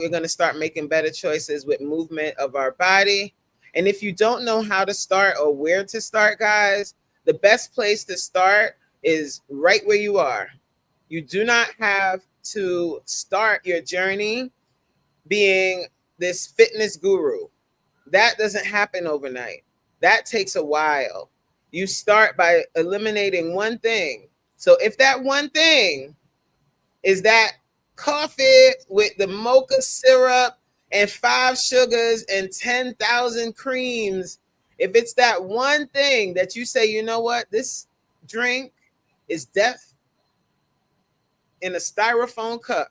we're going to start making better choices with movement of our body. And if you don't know how to start or where to start, guys, the best place to start is right where you are. You do not have to start your journey being this fitness guru. That doesn't happen overnight. That takes a while. You start by eliminating one thing. So if that one thing is that coffee with the mocha syrup and 5 sugars and 10,000 creams, if it's that one thing that you say, you know what, this drink is death in a styrofoam cup.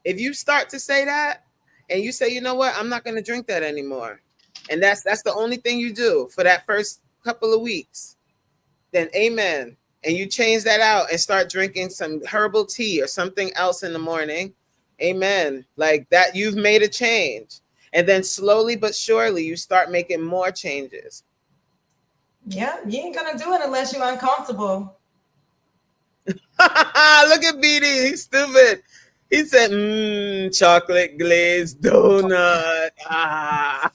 If you start to say that and you say, you know what, I'm not going to drink that anymore, and that's the only thing you do for that first couple of weeks, then amen. And you change that out and start drinking some herbal tea or something else in the morning, amen. Like that, you've made a change. And then slowly but surely, you start making more changes. Yeah, you ain't gonna do it unless you're uncomfortable. Look at BD, he's stupid. He said, chocolate glazed donut. Ah.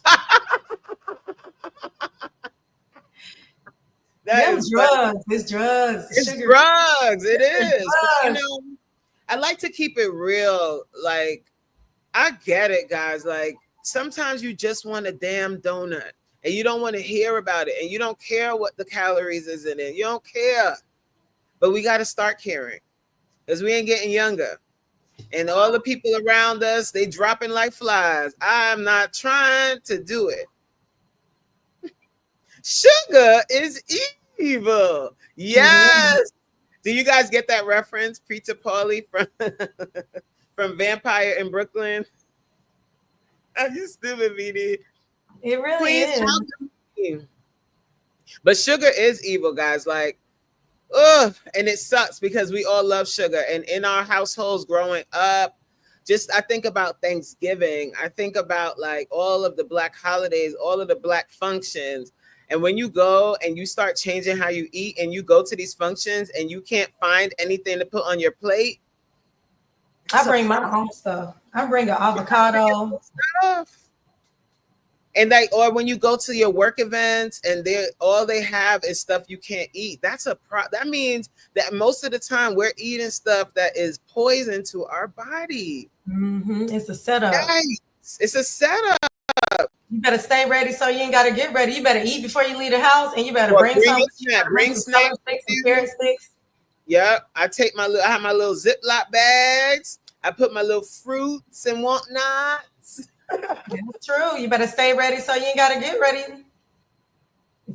Them drugs. It's drugs. It's sugar. drugs. It is. But, Drugs. I like to keep it real. Like, I get it, guys. Like, sometimes you just want a damn donut and you don't want to hear about it and you don't care what the calories is in it. You don't care. But we got to start caring because we ain't getting younger. And all the people around us, they dropping like flies. I'm not trying to do it. Sugar is evil. Yes. Do you guys get that reference, Peter Pauly from Vampire in Brooklyn? Are you stupid, BD? It really is. But sugar is evil, guys. Like, ugh, and it sucks because we all love sugar. And in our households growing up, I think about Thanksgiving. I think about like all of the Black holidays, all of the Black functions. And when you go and you start changing how you eat and you go to these functions and you can't find anything to put on your plate. I bring my own stuff. I bring an avocado. And or when you go to your work events and all they have is stuff you can't eat. That means that most of the time we're eating stuff that is poison to our body. Mm-hmm. It's a setup. Nice. It's a setup. You better stay ready so you ain't got to get ready. You better eat before you leave the house, and you better bring some. Bring snacks. Some carrot sticks. Yep. I have my little Ziploc bags. I put my little fruits and whatnots. That's true. You better stay ready so you ain't got to get ready.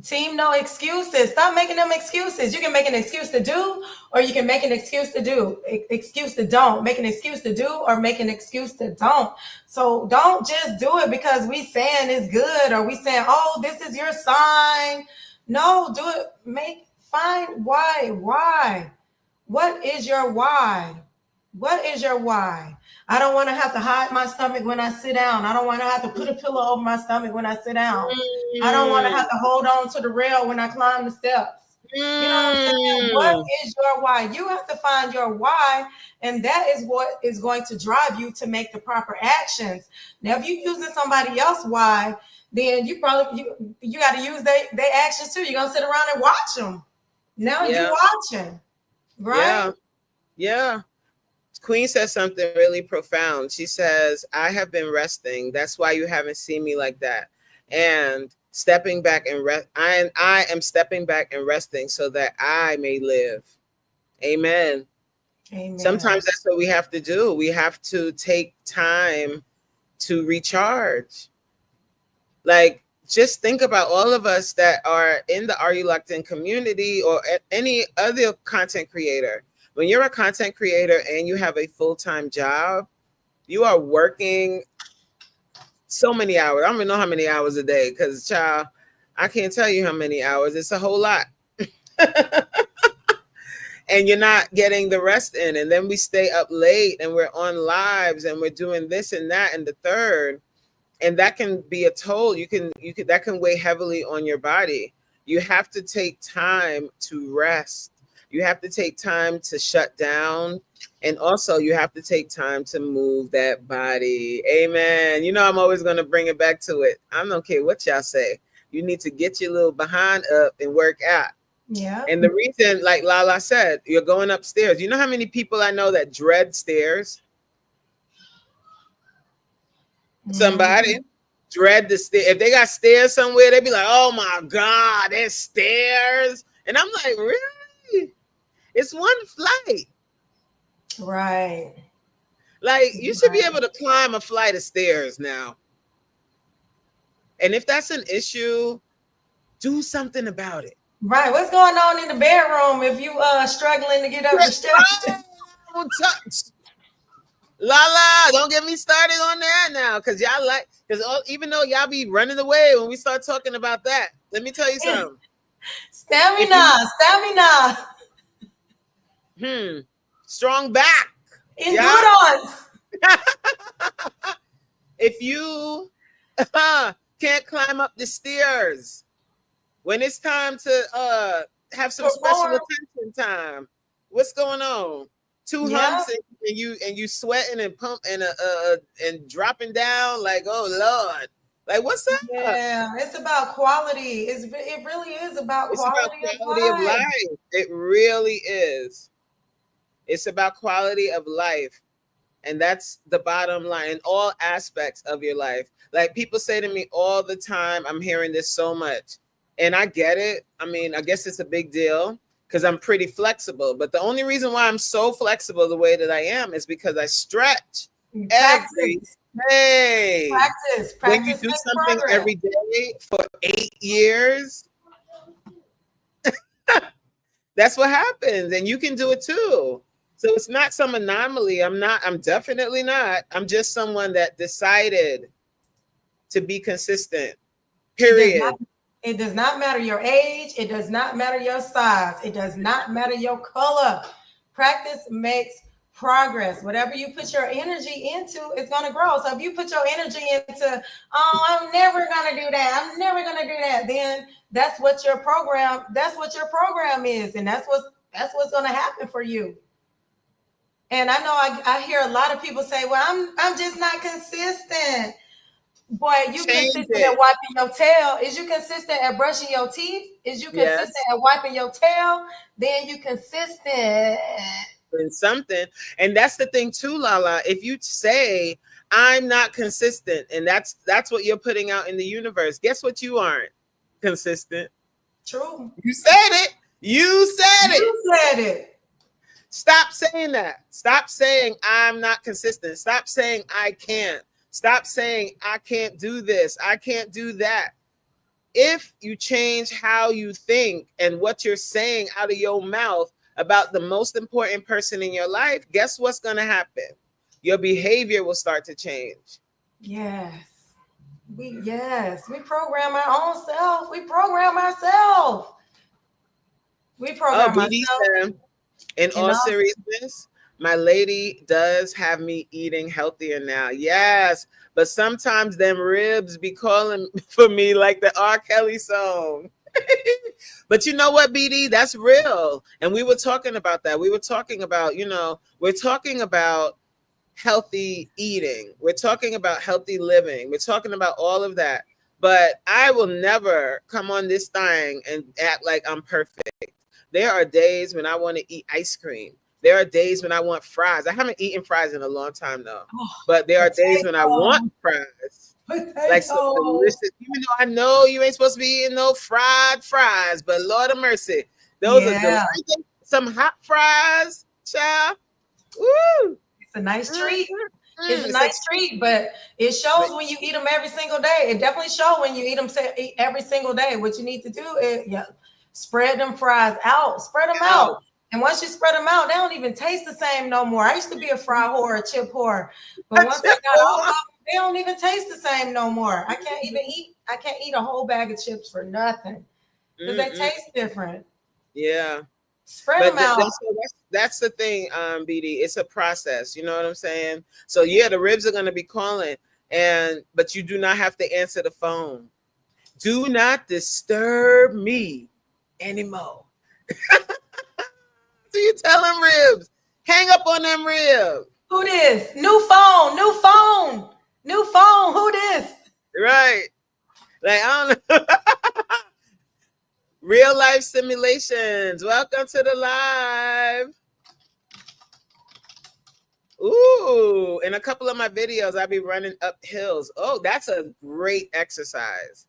Team, no excuses. Stop making them excuses. You can make an excuse to do, or you can make an excuse to do. Excuse to don't. Make an excuse to do, or make an excuse to don't. So don't just do it because we saying it's good, or we saying, oh, this is your sign. No, do it. Find why. Why? What is your why? What is your why? I don't want to have to hide my stomach when I sit down. I don't want to have to put a pillow over my stomach when I sit down. I don't want to have to hold on to the rail when I climb the steps. You know what I'm saying? What is your why? You have to find your why, and that is what is going to drive you to make the proper actions. Now, if you're using somebody else's why, then you probably you got to use their actions too. You're gonna sit around and watch them. Now you're watching, right? Yeah. Queen says something really profound. She says, I have been resting. That's why you haven't seen me like that. And stepping back and rest. I am stepping back and resting so that I may live. Amen. Amen. Sometimes that's what we have to do. We have to take time to recharge. Like, just think about all of us that are in the Are You Locked In community or any other content creator. When you're a content creator and you have a full-time job, you are working so many hours. I don't even know how many hours a day because, child, I can't tell you how many hours. It's a whole lot. And you're not getting the rest in. And then we stay up late and we're on lives and we're doing this and that and the third. And that can be a toll. That can weigh heavily on your body. You have to take time to rest. You have to take time to shut down. And also you have to take time to move that body. Amen. You know, I'm always going to bring it back to it. I don't care what y'all say. You need to get your little behind up and work out. Yeah. And the reason, like LaLa said, you're going upstairs. You know how many people I know that dread stairs? Somebody dread the stairs. If they got stairs somewhere, they be like, oh my God, there's stairs. And I'm like, really? It's one flight. Right. Like, you should be able to climb a flight of stairs now. And if that's an issue, do something about it. Right. What's going on in the bedroom if you struggling to get up the steps? LaLa, don't get me started on that now, because y'all even though y'all be running away when we start talking about that, let me tell you something. Stamina. Strong back. Endurance. If you can't climb up the stairs, when it's time to have some special attention time, what's going on? Two humps and you sweating and pumping and dropping down like, oh Lord, like what's up? Yeah, it's about quality. It really is about quality of life. It really is. It's about quality of life. And that's the bottom line in all aspects of your life. Like people say to me all the time, I'm hearing this so much. And I get it. I mean, I guess it's a big deal because I'm pretty flexible. But the only reason why I'm so flexible the way that I am is because I stretch every day. Practice. When you do something every day for 8 years, that's what happens. And you can do it too. So it's not some anomaly. I'm definitely not. I'm just someone that decided to be consistent. Period. It does not matter your age. It does not matter your size. It does not matter your color. Practice makes progress. Whatever you put your energy into, it's going to grow. So if you put your energy into, oh, I'm never going to do that. I'm never going to do that. Then that's what your program is. And that's what's going to happen for you. And I know I hear a lot of people say, well, I'm just not consistent. Boy, you consistent at wiping your tail? Is you consistent at brushing your teeth? Is you consistent at wiping your tail? Then you consistent in something. And that's the thing too, LaLa. If you say I'm not consistent, and that's what you're putting out in the universe, guess what? You aren't consistent. True. You said it. You said it. Stop saying that. Stop saying I'm not consistent. Stop saying I can't. Stop saying I can't do this. I can't do that. If you change how you think and what you're saying out of your mouth about the most important person in your life, guess what's going to happen? Your behavior will start to change. Yes. We program our own self. We program ourselves. Ourselves. In all seriousness, my lady does have me eating healthier now. Yes, but sometimes them ribs be calling for me like the R. Kelly song. But you know what, BD? That's real. And we were talking about that. We were talking about, we're talking about healthy eating. We're talking about healthy living. We're talking about all of that. But I will never come on this thing and act like I'm perfect. There are days when I want to eat ice cream. There are days when I want fries. I haven't eaten fries in a long time though. But there are days when I want fries. Like so delicious. Even though I know you ain't supposed to be eating no fried fries, but Lord of mercy, those are delicious. Some hot fries, child. Woo! It's a nice treat. It's a nice treat, but it shows when you eat them every single day. It definitely shows when you eat them every single day. What you need to do is spread them fries out. Spread them out. And once you spread them out, they don't even taste the same no more. I used to be a fry whore, a chip whore. But once I got off, they don't even taste the same no more. I can't eat a whole bag of chips for nothing. Because they taste different. Yeah. Spread them out. That's the thing, BD. It's a process. You know what I'm saying? So yeah, the ribs are gonna be calling, but you do not have to answer the phone. Do not disturb me anymore. Do you tell them ribs? Hang up on them ribs. Who this? New phone, new phone, new phone. Who this? Right. Like, I don't know. Real life simulations. Welcome to the live. Ooh, in a couple of my videos, I'll be running up hills. Oh, that's a great exercise.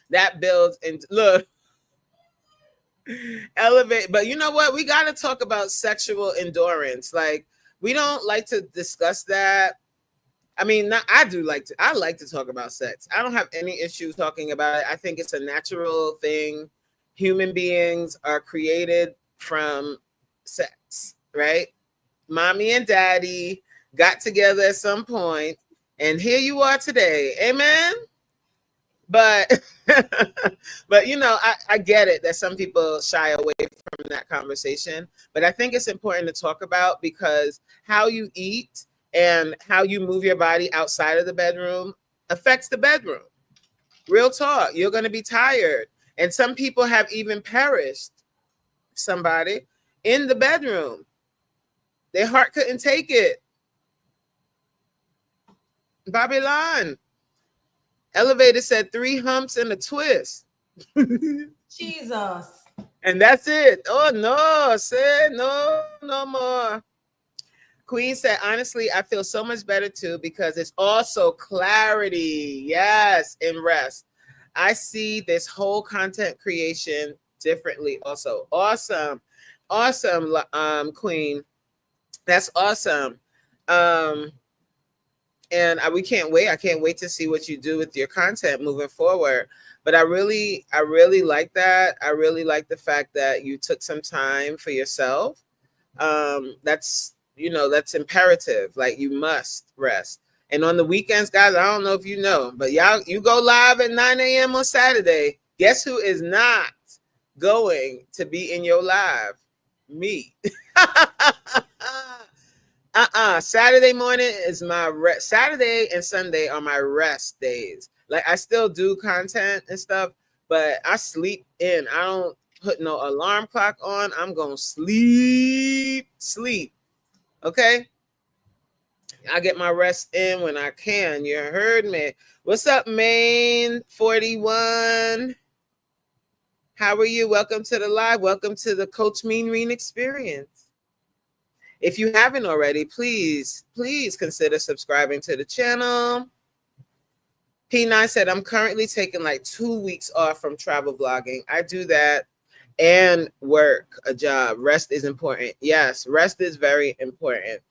That builds and look, elevate. But you know what? We got to talk about sexual endurance. Like, we don't like to discuss that. I mean, I like to talk about sex. I don't have any issue talking about it. I think it's a natural thing. Human beings are created from sex, right? Mommy and daddy got together at some point, and here you are today. Amen. But but you know, I get it that some people shy away from that conversation. But I think it's important to talk about, because how you eat and how you move your body outside of the bedroom affects the bedroom. Real talk. You're going to be tired. And some people have even perished, somebody, in the bedroom. Their heart couldn't take it. Babylon. Elevator said 3 humps and a twist. Jesus. And that's it. Oh, no. Say no more. Queen said, honestly, I feel so much better too, because it's also clarity. Yes, in rest. I see this whole content creation differently also. Awesome. Queen. That's awesome. And we can't wait. I can't wait to see what you do with your content moving forward. But I really like that. I really like the fact that you took some time for yourself. That's imperative. Like, you must rest. And on the weekends, guys, I don't know if you know, but you go live at 9 a.m. on Saturday. Guess who is not going to be in your live? Me. Saturday morning is my rest. Saturday and Sunday are my rest days. Like, I still do content and stuff, but I sleep in. I don't put no alarm clock on. I'm going to sleep. Okay? I get my rest in when I can. You heard me. What's up, Maine 41? How are you? Welcome to the live. Welcome to the Coach Reeeen experience. If you haven't already, please consider subscribing to the channel. P9 said, I'm currently taking like 2 weeks off from travel vlogging. I do that and work a job. Rest is important. Yes, rest is very important.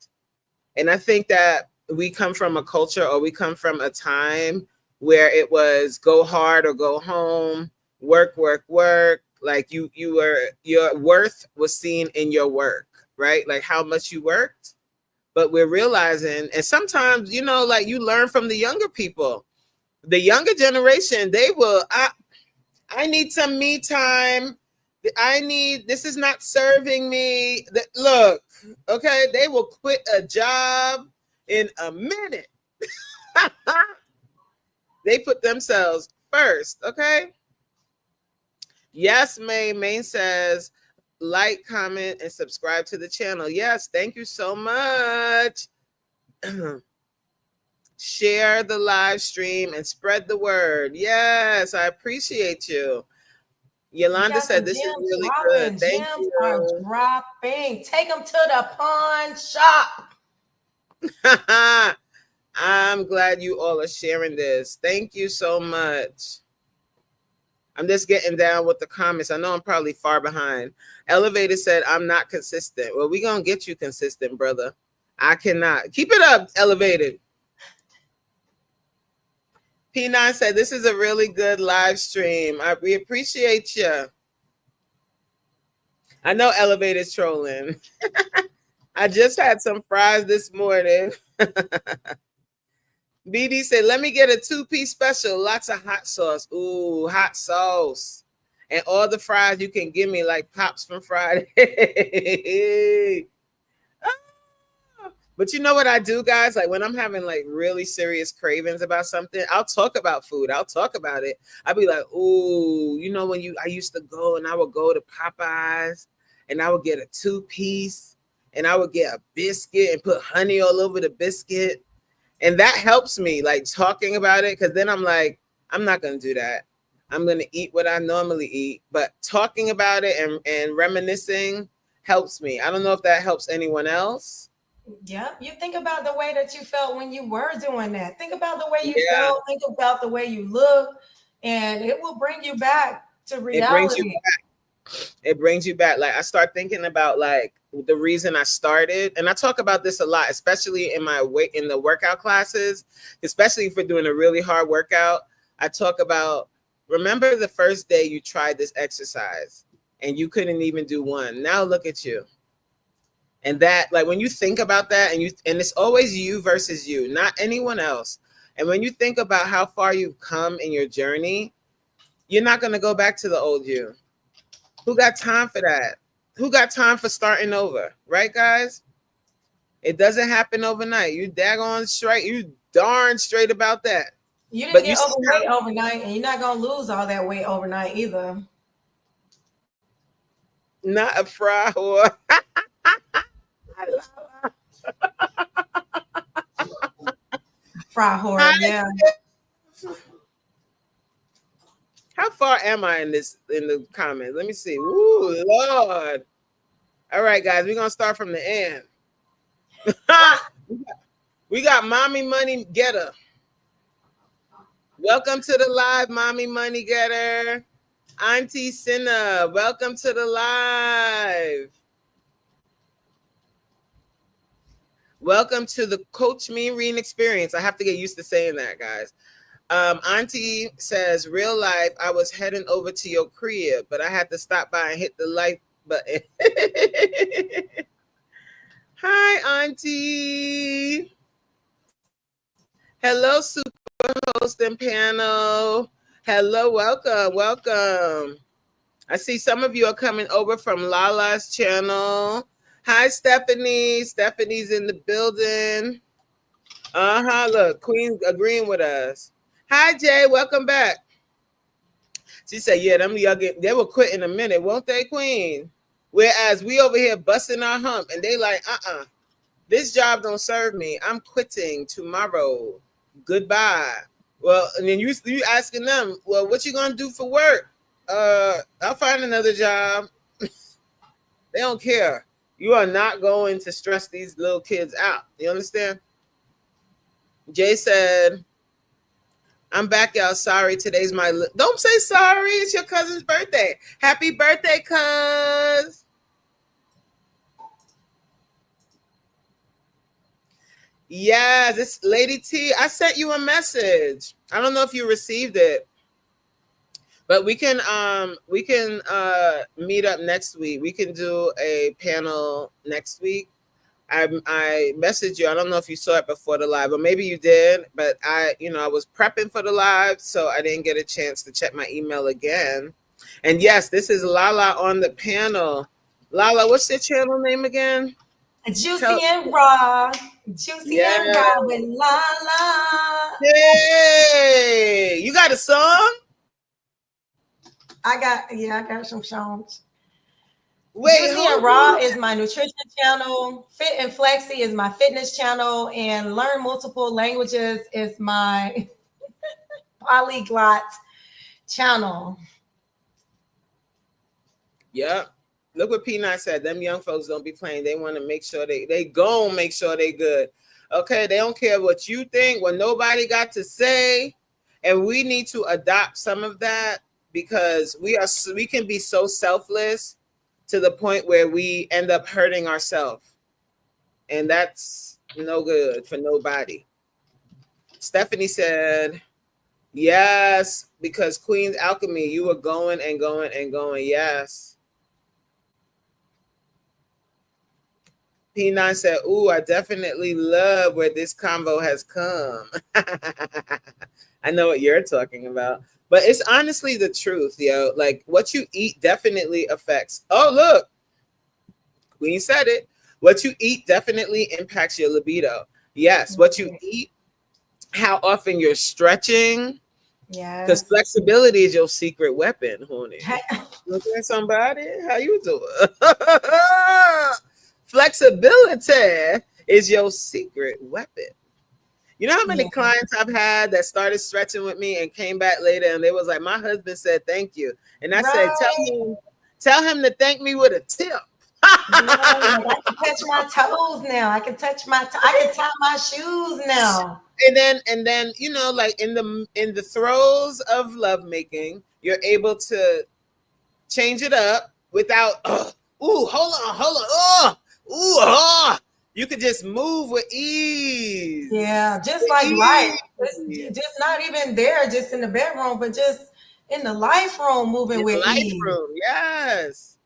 And I think that we come from a culture, or we come from a time where it was go hard or go home, work. Like, your worth was seen in your work, right? Like how much you worked. But we're realizing, and sometimes, like, you learn from the younger people. The younger generation, they will, I need some me time. This is not serving me. Look, okay, they will quit a job in a minute. They put themselves first, okay? Yes, Maine says, like, comment, and subscribe to the channel. Yes, thank you so much. Share the live stream and spread the word. Yes, I appreciate you. Yolanda said this is really good. Thank you. Are dropping. Take them to the pawn shop. I'm glad you all are sharing this. Thank you so much. I'm just getting down with the comments. I know I'm probably far behind. Elevator said, I'm not consistent. Well, we're going to get you consistent, brother. I cannot. Keep it up, Elevated. P9 said, this is a really good live stream. We appreciate you. I know Elevator's trolling. I just had some fries this morning. BD said, let me get a 2-piece special. Lots of hot sauce. Ooh, hot sauce. And all the fries you can give me, like Pops from Friday. But you know what I do, guys? Like, when I'm having like really serious cravings about something, I'll talk about food. I'll talk about it. I'll be like, ooh, when I used to go and I would go to Popeyes and I would get a 2-piece, and I would get a biscuit and put honey all over the biscuit. And that helps me, like talking about it, because then I'm like, I'm not going to do that. I'm going to eat what I normally eat. But talking about it and reminiscing helps me. I don't know if that helps anyone else. Yep. You think about the way that you felt when you were doing that. Think about the way you Yeah, felt. Think about the way you look, and it will bring you back to it brings you reality. back. It brings you back. Like I start thinking about like the reason I started, and I talk about this a lot, especially in my in the workout classes, especially if we're doing a really hard workout. I talk about, remember the first day you tried this exercise and you couldn't even do one. Now look at you. And that, like, when you think about that, and it's always you versus you, not anyone else. And when you think about how far you've come in your journey, you're not going to go back to the old you. Who got time for that? Who got time for starting over? Right, guys? It doesn't happen overnight. You daggone straight. You darn straight about that. You didn't But you get see overweight overnight, and you're not gonna lose all that weight overnight either. not a fry whore. Fry whore, yeah. How far am I in the comments? Let me see. Ooh, Lord. All right, guys, we're gonna start from the end. We got Mommy Money Getter. Welcome to the live, Mommy Money Getter. Auntie Cinna, welcome to the live. Welcome to the Coach Me Reeeen experience. I have to get used to saying that, guys. Auntie says, real life, I was heading over to your crib, but I had to stop by and hit the like button. Hi, Auntie. Hello, super host and panel. Hello, welcome. I see some of you are coming over from LaLa's channel. Hi, Stephanie. Stephanie's in the building. Look, Queen's agreeing with us. Hi, Jay. Welcome back. She said, yeah, them youngin', they will quit in a minute, won't they, Queen? Whereas we over here busting our hump, and they like, this job don't serve me. I'm quitting tomorrow. Goodbye. Well, and then you asking them, well, what you gonna do for work? I'll find another job. They don't care. You are not going to stress these little kids out. You understand? Jay said, I'm back, y'all. Sorry, today's my... Don't say sorry. It's your cousin's birthday. Happy birthday, cuz. Yeah, this Lady T, I sent you a message. I don't know if you received it. But we can meet up next week. We can do a panel next week. I messaged you. I don't know if you saw it before the live, or maybe you did, but I was prepping for the live, so I didn't get a chance to check my email again. And yes, this is LaLa on the panel. LaLa, what's your channel name again? Juicy and raw. Juicy and raw with LaLa. Hey, you got a song? I got some songs. Wait, Juicy and Raw is my nutrition channel. Fit and Flexy is my fitness channel. And Learn Multiple Languages is my polyglot channel. Yep. Look what P9 said. Them young folks don't be playing. They want to make sure they go make sure they good. Okay, they don't care what you think, what nobody got to say. And we need to adopt some of that, because we can be so selfless to the point where we end up hurting ourselves. And that's no good for nobody. Stephanie said, yes, because Queen's Alchemy, you were going and going and going. Yes. P9 said, ooh, I definitely love where this convo has come. I know what you're talking about. But it's honestly the truth, yo. Like, what you eat definitely affects. Oh, look. Queen said it. What you eat definitely impacts your libido. Yes, what you eat, how often you're stretching. Yeah. Because flexibility is your secret weapon, honey. Okay, somebody, how you doing? Flexibility is your secret weapon. You know how many Yeah. clients I've had that started stretching with me and came back later and they was like, my husband said thank you. And I said, Right. tell him to thank me with a tip. Right. Like I can touch my toes now. I can touch I can tie my shoes now. And then you know, like in the throes of lovemaking, you're able to change it up without hold on, you could just move with ease. Yeah, just With like life. It's just ease. not even there, just in the bedroom, but just in the life room, moving In with life ease. room, yes.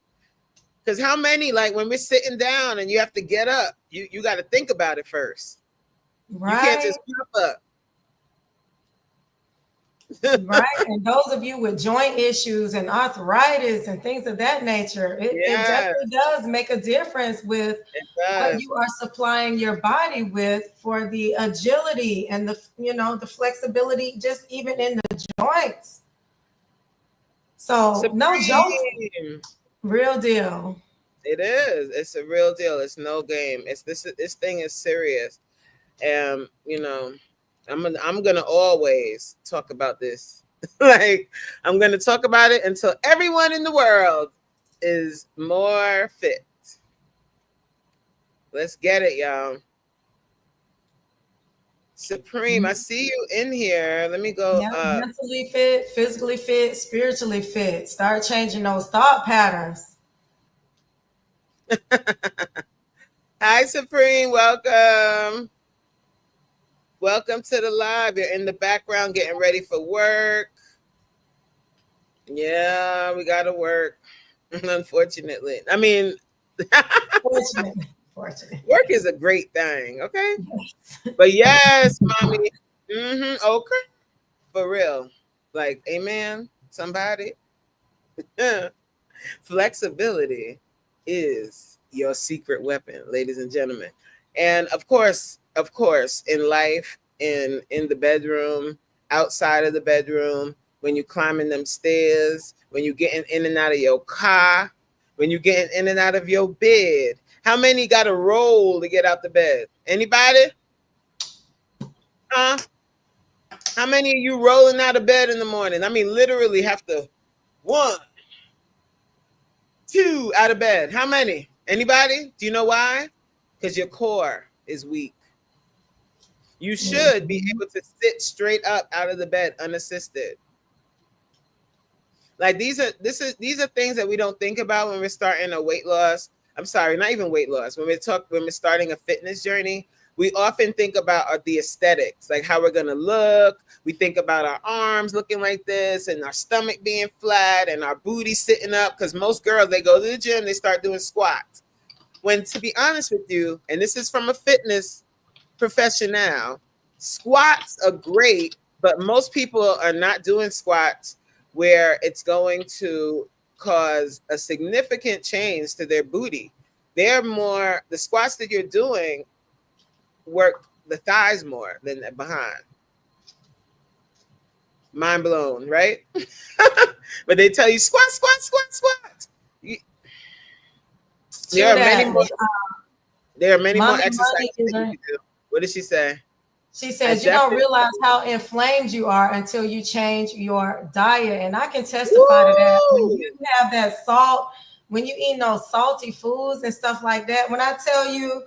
Because how many, like when we're sitting down and you have to get up, you got to think about it first. You can't Right, just pop right. up. And those of you with joint issues and arthritis and things of that nature, it Yes, definitely does make a difference with it what does. you are supplying your body with for the agility and the flexibility, just even in the joints. So no jokes, Supreme. real deal. It is. It's a real deal. It's no game. It's this thing is serious. And you know, I'm gonna always talk about this. Like I'm gonna talk about it until everyone in the world is more fit. Let's get it, y'all. Supreme, I see you in here. Let me go Yeah, up. mentally fit, physically fit, spiritually fit. Start changing those thought patterns. Hi, Supreme. Welcome. Welcome to the live. You're in the background getting ready for work. Yeah, we gotta work. Unfortunately. I mean, Fortunate. Fortunate. work is a great thing, okay? But yes, mommy. Okay. For real. Like, amen. Somebody. Flexibility is your secret weapon, ladies and gentlemen. And of course, in life, in the bedroom, outside of the bedroom, when you climbing them stairs, when you getting in and out of your car, when you getting in and out of your bed. How many got to roll to get out the bed? Anybody? Huh? How many of you rolling out of bed in the morning? I mean, literally have to one, two out of bed. How many? Anybody? Do you know why? Because your core is weak. You should be Mhm. able to sit straight up out of the bed unassisted. Like these are things that we don't think about when we're starting a weight loss. I'm sorry, not even weight loss. When we're starting a fitness journey, we often think about the aesthetics, like how we're gonna look. We think about our arms looking like this, and our stomach being flat, and our booty sitting up. Because most girls, they go to the gym, they start doing squats. When, to be honest with you, and this is from a fitness professional, squats are great, but most people are not doing squats where it's going to cause a significant change to their booty. They're more, the squats that you're doing work the thighs more than behind. Mind blown, right? But they tell you squat, squat, squat, squat. There True are many that. more. There are many more Mommy Money exercises that you either. can do. What did she say? She I says you don't definitely. realize how inflamed you are until you change your diet. And I can testify to that. When Woo! you have that salt, when you eat those salty foods and stuff like that, when I tell you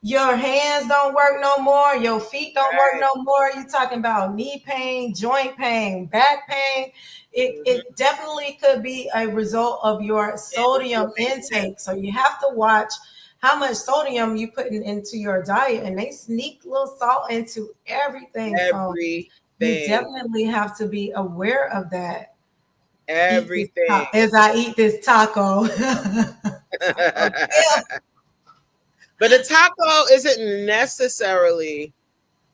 your hands don't work no more, your feet don't work Right. no more, you're talking about knee pain, joint pain, back pain. It Mm-hmm. definitely could be a result of your sodium Inflammation. intake. So you have to watch how much sodium you putting into your diet, and they sneak little salt into everything. So you Everything. definitely have to be aware of that. Eat this Everything. as I eat this taco. Taco Bell But a taco isn't necessarily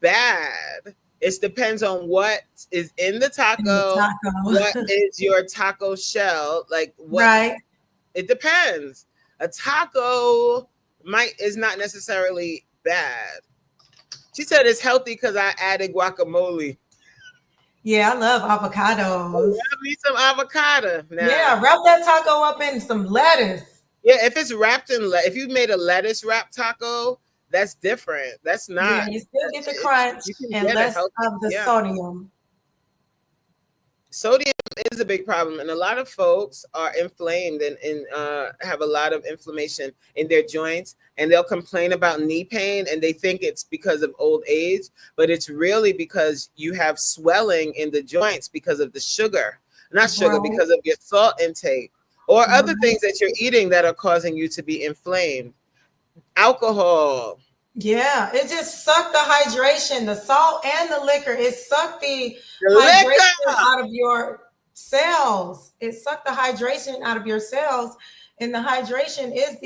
bad. It depends on what is in the in the taco, what taco. is your taco shell, like what Right. it depends. A taco might is not necessarily bad. She said it's healthy because I added guacamole. Yeah, I love I avocados. love me some avocado now. Yeah, wrap that taco up in some lettuce. Yeah, if it's wrapped in if you made a lettuce wrap taco, that's different. That's Yeah, not. you still get the It's crunch you can and get a less healthy. of the Yeah, sodium. sodium is a big problem, and a lot of folks are inflamed and have a lot of inflammation in their joints, and they'll complain about knee pain, and they think it's because of old age, but it's really because you have swelling in the joints because of the sugar, not sugar, Right, because of your salt intake or other right. things that you're eating that are causing you to be inflamed. Alcohol, Yeah, it just sucked the hydration, the salt and the liquor. It sucked the the hydration liquor. out of your cells. It sucked the hydration out of your cells, and the hydration is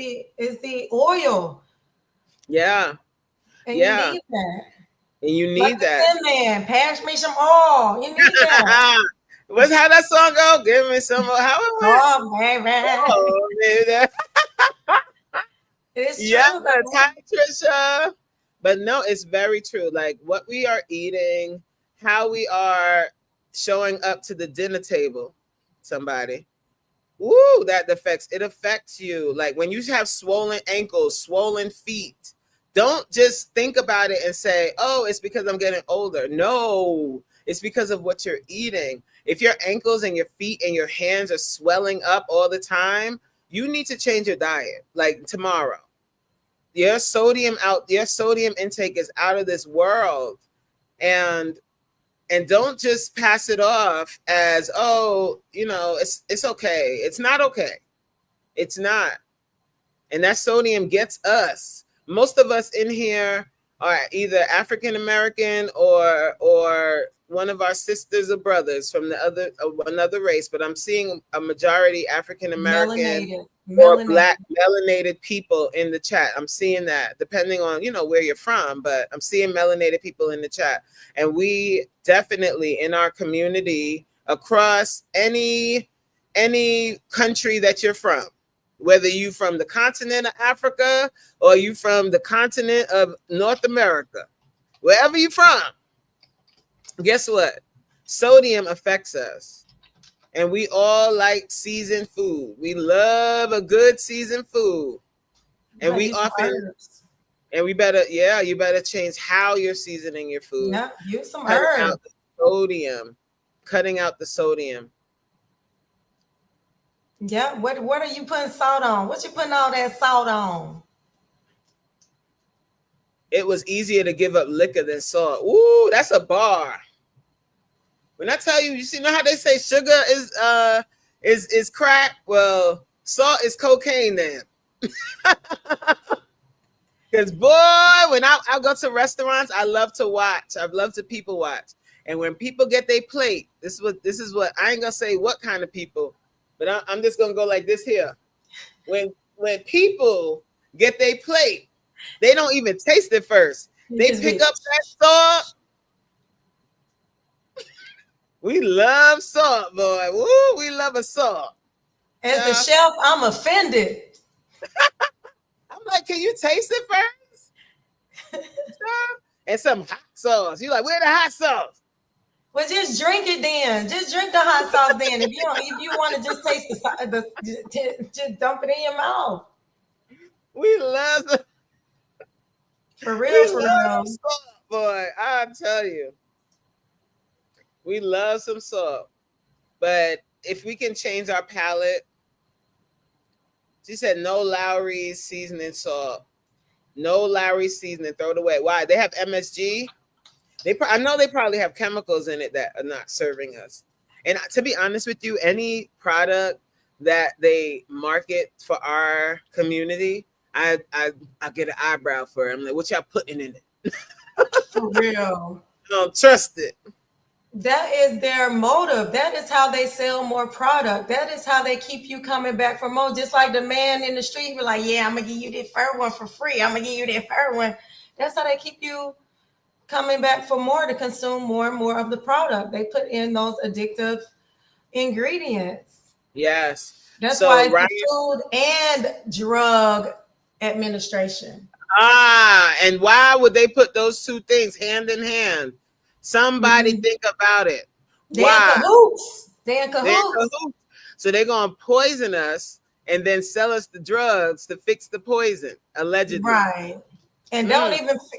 the oil, Yeah, and you yeah, need that. and you Like need the that. Tin Man, pass me some oil. You need that. What's how that song go? Give me some more. How it went? Oh, baby. Oh, baby. It's Yeah, true though. hi Trisha. But no, it's very true. Like what we are eating, how we are showing up to the dinner table. Somebody. Woo, that affects it affects you. Like when you have swollen ankles, swollen feet, don't just think about it and say, oh, it's because I'm getting older. No, it's because of what you're eating. If your ankles and your feet and your hands are swelling up all the time, you need to change your diet like tomorrow. Your sodium intake is out of this world. And don't just pass it off as, oh, it's okay. It's not okay. It's not. And that sodium gets us. Most of us in here are either African American or one of our sisters or brothers from the other another race, but I'm seeing a majority African American Melanated. or Melanated. black melanated people in the chat. I'm seeing that depending on, where you're from, but I'm seeing melanated people in the chat. And we definitely in our community across any country that you're from, whether you from the continent of Africa or you from the continent of North America, wherever you from, guess what? Sodium affects us. And we all like seasoned food. We love a good seasoned food. And Gotta we use some often, herbs. and you better change how you're seasoning your food. Yeah, use some Cutting herbs. out the sodium. Cutting out the sodium. Yeah, what are you putting salt on? What you putting all that salt on? It was easier to give up liquor than salt. Ooh, that's a bar. When I tell you, know how they say sugar is crack? Well, salt is cocaine then. Because boy, when I go to restaurants, I love to watch. I love to people watch. And when people get their plate, this is what I ain't gonna say what kind of people, but I'm just gonna go like this here. When people get their plate, they don't even taste it first. You They just pick be up that salt. We love salt, boy. Woo, we love a salt. as the chef, I'm offended. I'm like, can you taste it first? And some hot sauce. You like, where the hot sauce? Well, just drink it then. Just drink the hot sauce then. If you want to just taste just dump it in your mouth. We love For we real, for love real. salt, boy. I tell you, we love some salt. But if we can change our palate, she said no Lowry's seasoning salt. No Lowry's seasoning. Throw it away. Why? They have MSG. I know they probably have chemicals in it that are not serving us. And to be honest with you, any product that they market for our community, I get an eyebrow for it. I'm like, what y'all putting in it? For real. I don't trust it. That is their motive. That is how they sell more product. That is how they keep you coming back for more. Just like the man in the street be like, yeah, I'm gonna give you that fur one for free. I'm gonna give you that fur one. That's how they keep you coming back for more to consume more and more of the product. They put in those addictive ingredients. Yes. That's So why it's Ryan, the Food and Drug Administration. and why would they put those two things hand in hand? Somebody think about it. They in Why? cahoots. They in They're in cahoots. cahoots. So they're gonna poison us and then sell us the drugs to fix the poison, allegedly. Right. And Mm.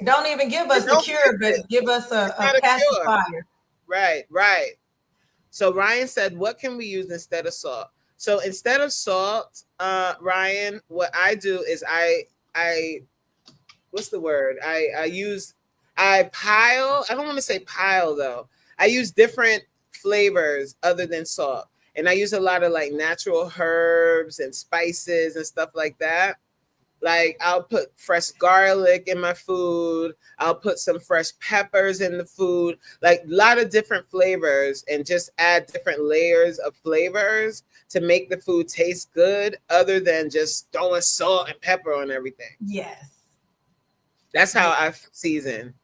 don't even give But us the don't cure, fix it. but give us It's a not a cure. pacifier. Right, right. So Ryan said, what can we use instead of salt? So instead of salt, Ryan, what I do is I what's the word? I pile. I don't want to say pile though. I use different flavors other than salt. And I use a lot of like natural herbs and spices and stuff like that. Like I'll put fresh garlic in my food. I'll put some fresh peppers in the food. Like a lot of different flavors and just add different layers of flavors to make the food taste good other than just throwing salt and pepper on everything. Yes. That's how Yeah, I season.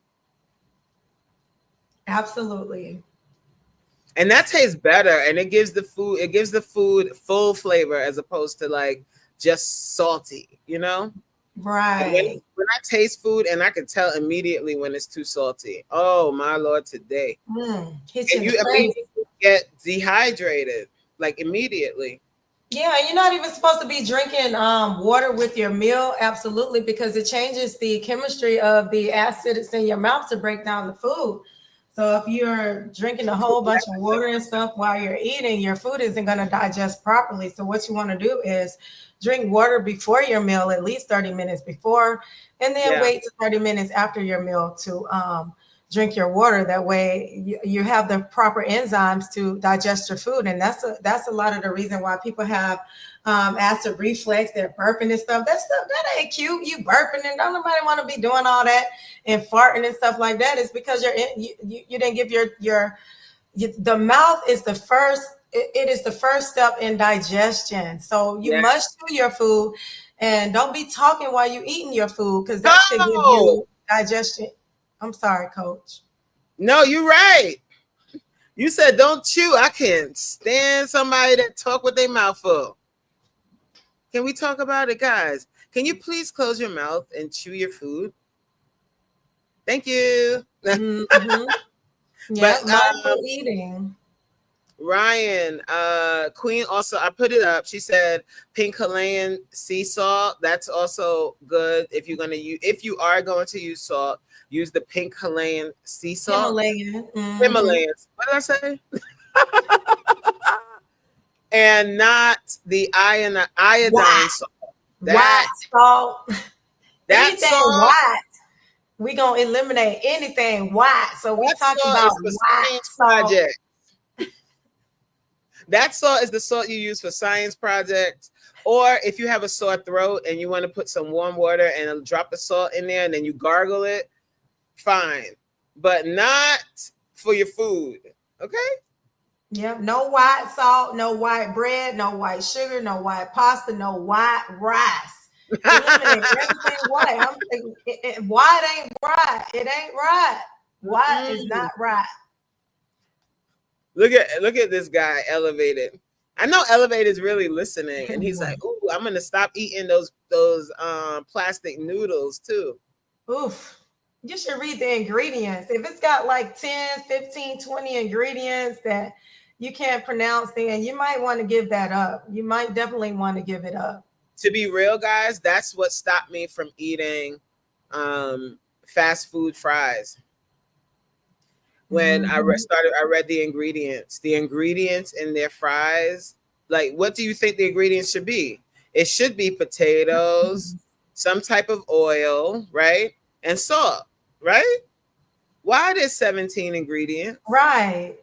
absolutely. And that tastes better and it gives the food full flavor as opposed to like just salty, you know? And Right. when I taste food and I can tell immediately when it's too salty. Oh my Lord, today. Hit you And in the you face. immediately get dehydrated, like immediately. Yeah, you're not even supposed to be drinking water with your meal, absolutely, because it changes the chemistry of the acid that's in your mouth to break down the food. So if you're drinking a whole bunch of water and stuff while you're eating, your food isn't going to digest properly. So what you want to do is drink water before your meal, at least 30 minutes before, and then Yeah. wait to 30 minutes after your meal to drink your water. That way you have the proper enzymes to digest your food. And that's a lot of the reason why people have acid reflux, they're burping and stuff. That ain't cute. You burping and don't nobody want to be doing all that and farting and stuff like that. It's because you didn't give the mouth is the first, it is the first step in digestion. So you Yeah. must chew your food and don't be talking while you're eating your food because that could give No, you digestion. I'm sorry, coach. no, you're right. You said don't chew. I can't stand somebody that talk with their mouth full. Can we talk about it, guys? Can you please close your mouth and chew your food? Thank you. Mm-hmm. Yeah, But mindful eating. Ryan, Queen also, I put it up. She said pink Himalayan sea salt. That's also good if you are going to use salt, use the pink Himalayan sea salt. Himalayan. Mm-hmm. Himalayas. What did I say? And not the iodine White. salt. White That salt. that Anything salt, white. We gonna eliminate anything white. So we that talking salt about is for white science salt. project. That salt is the salt you use for science projects. Or if you have a sore throat and you want to put some warm water and a drop of salt in there and then you gargle it, fine. But not for your food. Okay? Yep. No white salt, no white bread, no white sugar, no white pasta, no white rice. Eliminate everything white. I'm thinking, white ain't right. It ain't right. White is not right. Look at this guy, Elevated. I know Elevated's really listening, and he's like, "Ooh, I'm gonna stop eating those plastic noodles too." Oof. You should read the ingredients. If it's got like 10, 15, 20 ingredients that you can't pronounce, then you might want to give that up. You might definitely want to give it up. To be real, guys, that's what stopped me from eating fast food fries. When Mhm. I read the ingredients. The ingredients in their fries, like, what do you think the ingredients should be? It should be potatoes, some type of oil, right? And salt, right? Why there's 17 ingredients? Right.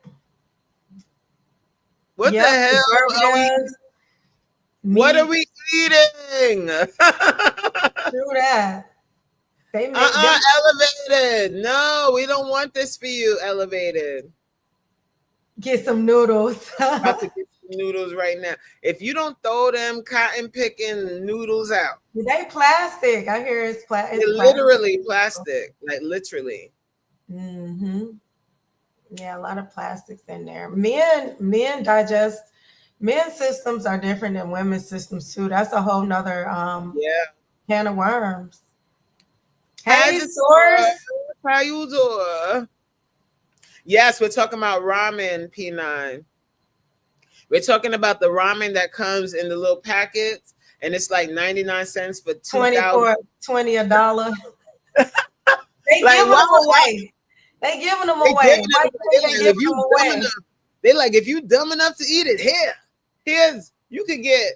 What the Yep. hell are we Preservatives, what are meat. we eating? True that. They make them Elevated. No, we don't want this for you, Elevated. get some noodles. About to get some noodles right now. If you don't throw them cotton picking noodles out, They plastic. I hear they're it's plastic. literally plastic, like literally. Hmm. Yeah, a lot of plastics in there. Men digest. Men's systems are different than women's systems too. That's a whole nother Yeah. can of worms. Hi, Hey, Jasora. source. How you doing? Yes, we're talking about ramen, P9. We're talking about the ramen that comes in the little packets, and it's like 99 cents for 20 2,000. for 20 a dollar. They Like, giving why? them away. They giving them They giving away. it Why you away. think They they like, giving if you them dumb away? enough, they like, if you dumb enough to eat it, here's you could get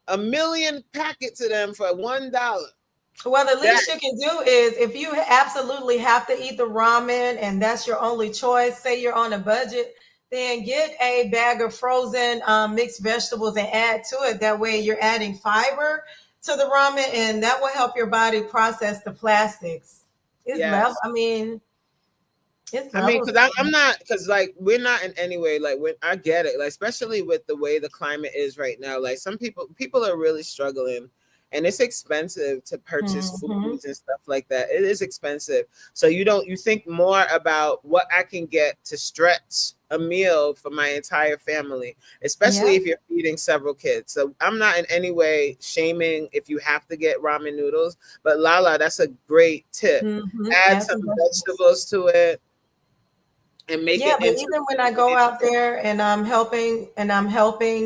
a million packets of them for $1. Well, the That least you can do is if you absolutely have to eat the ramen and that's your only choice, say you're on a budget, then get a bag of frozen mixed vegetables and add to it. That way you're adding fiber to the ramen and that will help your body process the plastics. It's level. yes. I mean, it's I mean, levels. because I'm not, because like we're not in any way like when I get it, like especially with the way the climate is right now. Like some people are really struggling, and it's expensive to purchase Mm-hmm. foods and stuff like that. It is expensive, so you think more about what I can get to stretch a meal for my entire family, Yeah. especially if you're feeding several kids. So I'm not in any way shaming if you have to get ramen noodles, but LaLa, that's a great tip. Mm-hmm. Add Add some some vegetables. vegetables to it and make Yeah, it but into even when I go out there and I'm helping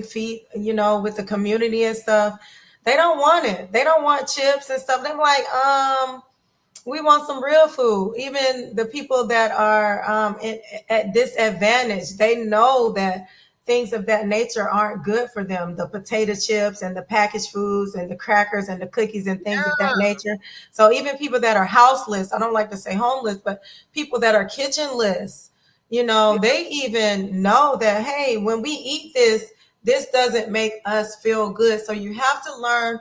feed, with the community and stuff, they don't want it. They don't want chips and stuff. They're like, we want some real food. Even the people that are at disadvantage, they know that things of that nature aren't good for them. The potato chips and the packaged foods and the crackers and the cookies and things of that yeah, nature. So even people that are houseless, I don't like to say homeless, but people that are kitchenless, yeah, they even know that, hey, when we eat this, this doesn't make us feel good. So you have to learn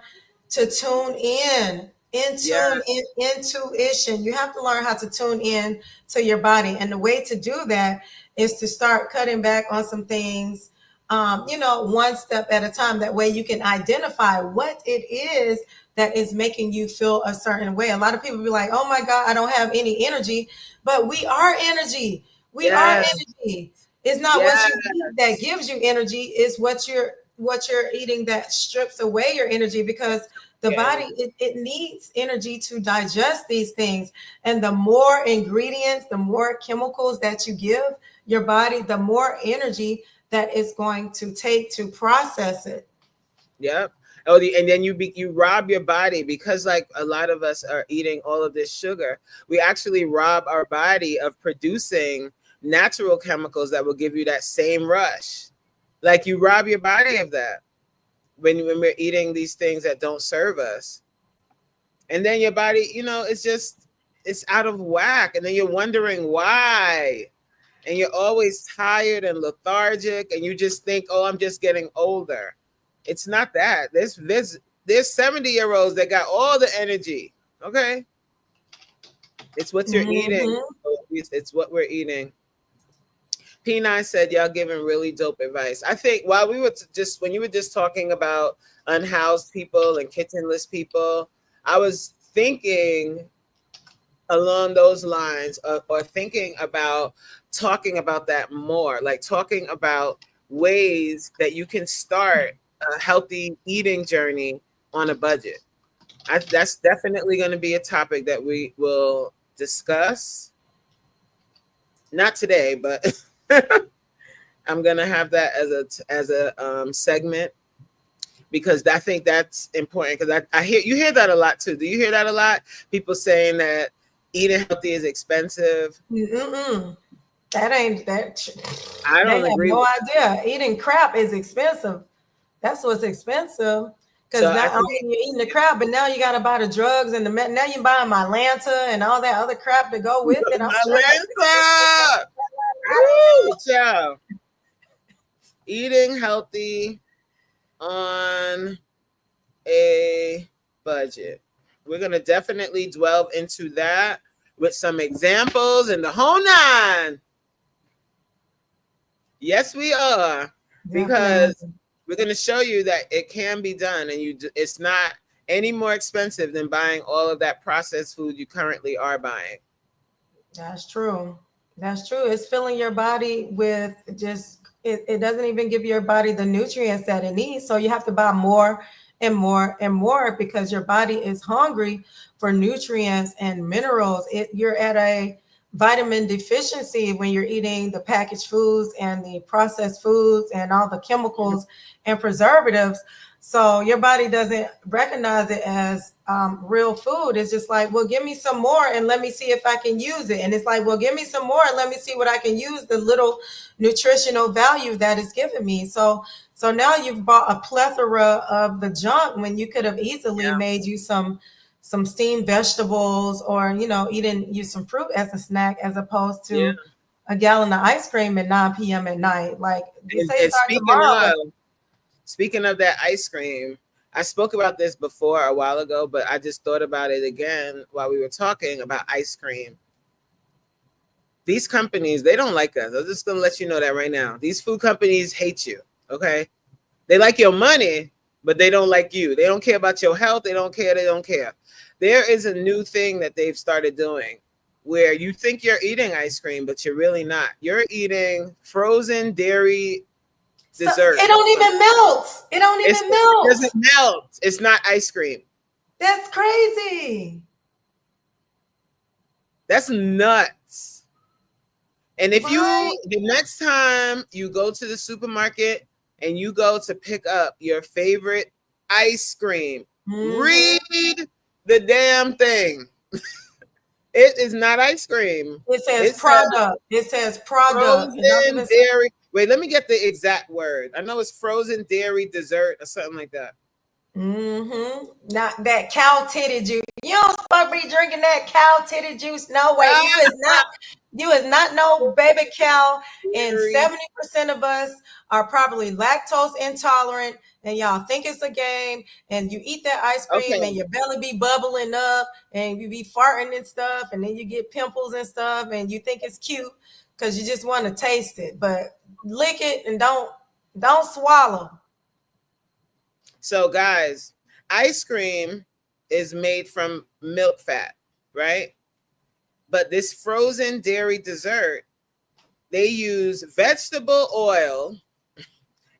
to tune yeah, intuition. You have to learn how to tune in to your body. And the way to do that is to start cutting back on some things, one step at a time. That way you can identify what it is that is making you feel a certain way. A lot of people be like, oh my God, I don't have any energy, but we are energy. We are yeah, energy. It's not yeah, what you eat that gives you energy. It's what you're eating that strips away your energy, because the body, okay. it needs energy to digest these things. And the more ingredients, the more chemicals that you give your body, the more energy that it's going to take to process it. Yep. And then you rob your body because like a lot of us are eating all of this sugar. We actually rob our body of producing natural chemicals that will give you that same rush. Like you rob your body of that when we're eating these things that don't serve us. And then your body, it's out of whack. And then you're wondering why. And you're always tired and lethargic, and you just think, oh, I'm just getting older. It's not that. There's 70-year-olds that got all the energy. Okay. It's what you're eating. Mm-hmm. It's what we're eating. P9 said y'all giving really dope advice. I think while we were when you were just talking about unhoused people and kitchenless people, I was thinking along those lines or thinking about talking about that more, like talking about ways that you can start a healthy eating journey on a budget. That's definitely going to be a topic that we will discuss. Not today, but I'm going to have that as a segment because I think that's important because I hear that a lot too. Do you hear that a lot? People saying that eating healthy is expensive. Mm-mm. That ain't that. I They don't have agree no with idea. Eating crap is expensive. That's what's expensive. Because so I not think only you're eating the crap, but now you got to buy the drugs and now you're buying my Lanta and all that other crap to go with it. I'm sure that's expensive. Atlanta. Woo, child. Eating healthy on a budget. We're gonna definitely delve into that with some examples and the whole nine. Yes, we are, because Definitely. we're going to show you that it can be done, and it's not any more expensive than buying all of that processed food you currently are buying. That's true. That's true. It's filling your body with it doesn't even give your body the nutrients that it needs. So you have to buy more and more and more because your body is hungry for nutrients and minerals. You're at a vitamin deficiency when you're eating the packaged foods and the processed foods and all the chemicals and preservatives. So your body doesn't recognize it as real food. It's just like, well, give me some more and let me see if I can use it. And it's like, well, give me some more and let me see what I can use, the little nutritional value that is giving me. So now you've bought a plethora of the junk when you could have easily Yeah. made you some steamed vegetables, or eating you some fruit as a snack, as opposed Yeah. to a gallon of ice cream at 9 p.m. at night. Like, you say And start tomorrow, but speaking of that ice cream, I spoke about this before a while ago, but I just thought about it again while we were talking about ice cream. These companies, they don't like us. I'm just gonna let you know that right now. These food companies hate you. Okay. They like your money, but they don't like you. They don't care about your health. They don't care. They don't care. There is a new thing that they've started doing where you think you're eating ice cream, but you're really not. You're eating frozen dairy so dessert. it don't even melt. It don't even It melt. doesn't melt. It's not ice cream. That's crazy. That's nuts. And if Right? you, the next time you go to the supermarket and you go to pick up your favorite ice cream, Mm-hmm. read the damn thing. It is not ice cream. It says It says product. It says product. It don't frozen even say. dairy. Wait, let me get the exact word. I know it's frozen dairy dessert or something like that. Mm-hmm. Not that cow titty juice. You don't supposed to be drinking that cow titty juice. No way. You is not. You is not no baby cow. And Dairy. 70% of us are probably lactose intolerant. And y'all think it's a game. And you eat that ice cream, and Okay. your belly be bubbling up, and you be farting and stuff, and then you get pimples and stuff, and you think it's cute because you just want to taste it, but lick it and don't swallow. So, guys, ice cream is made from milk fat, right? But this frozen dairy dessert, they use vegetable oil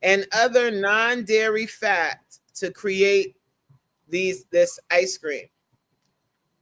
and other non-dairy fat to create this ice cream.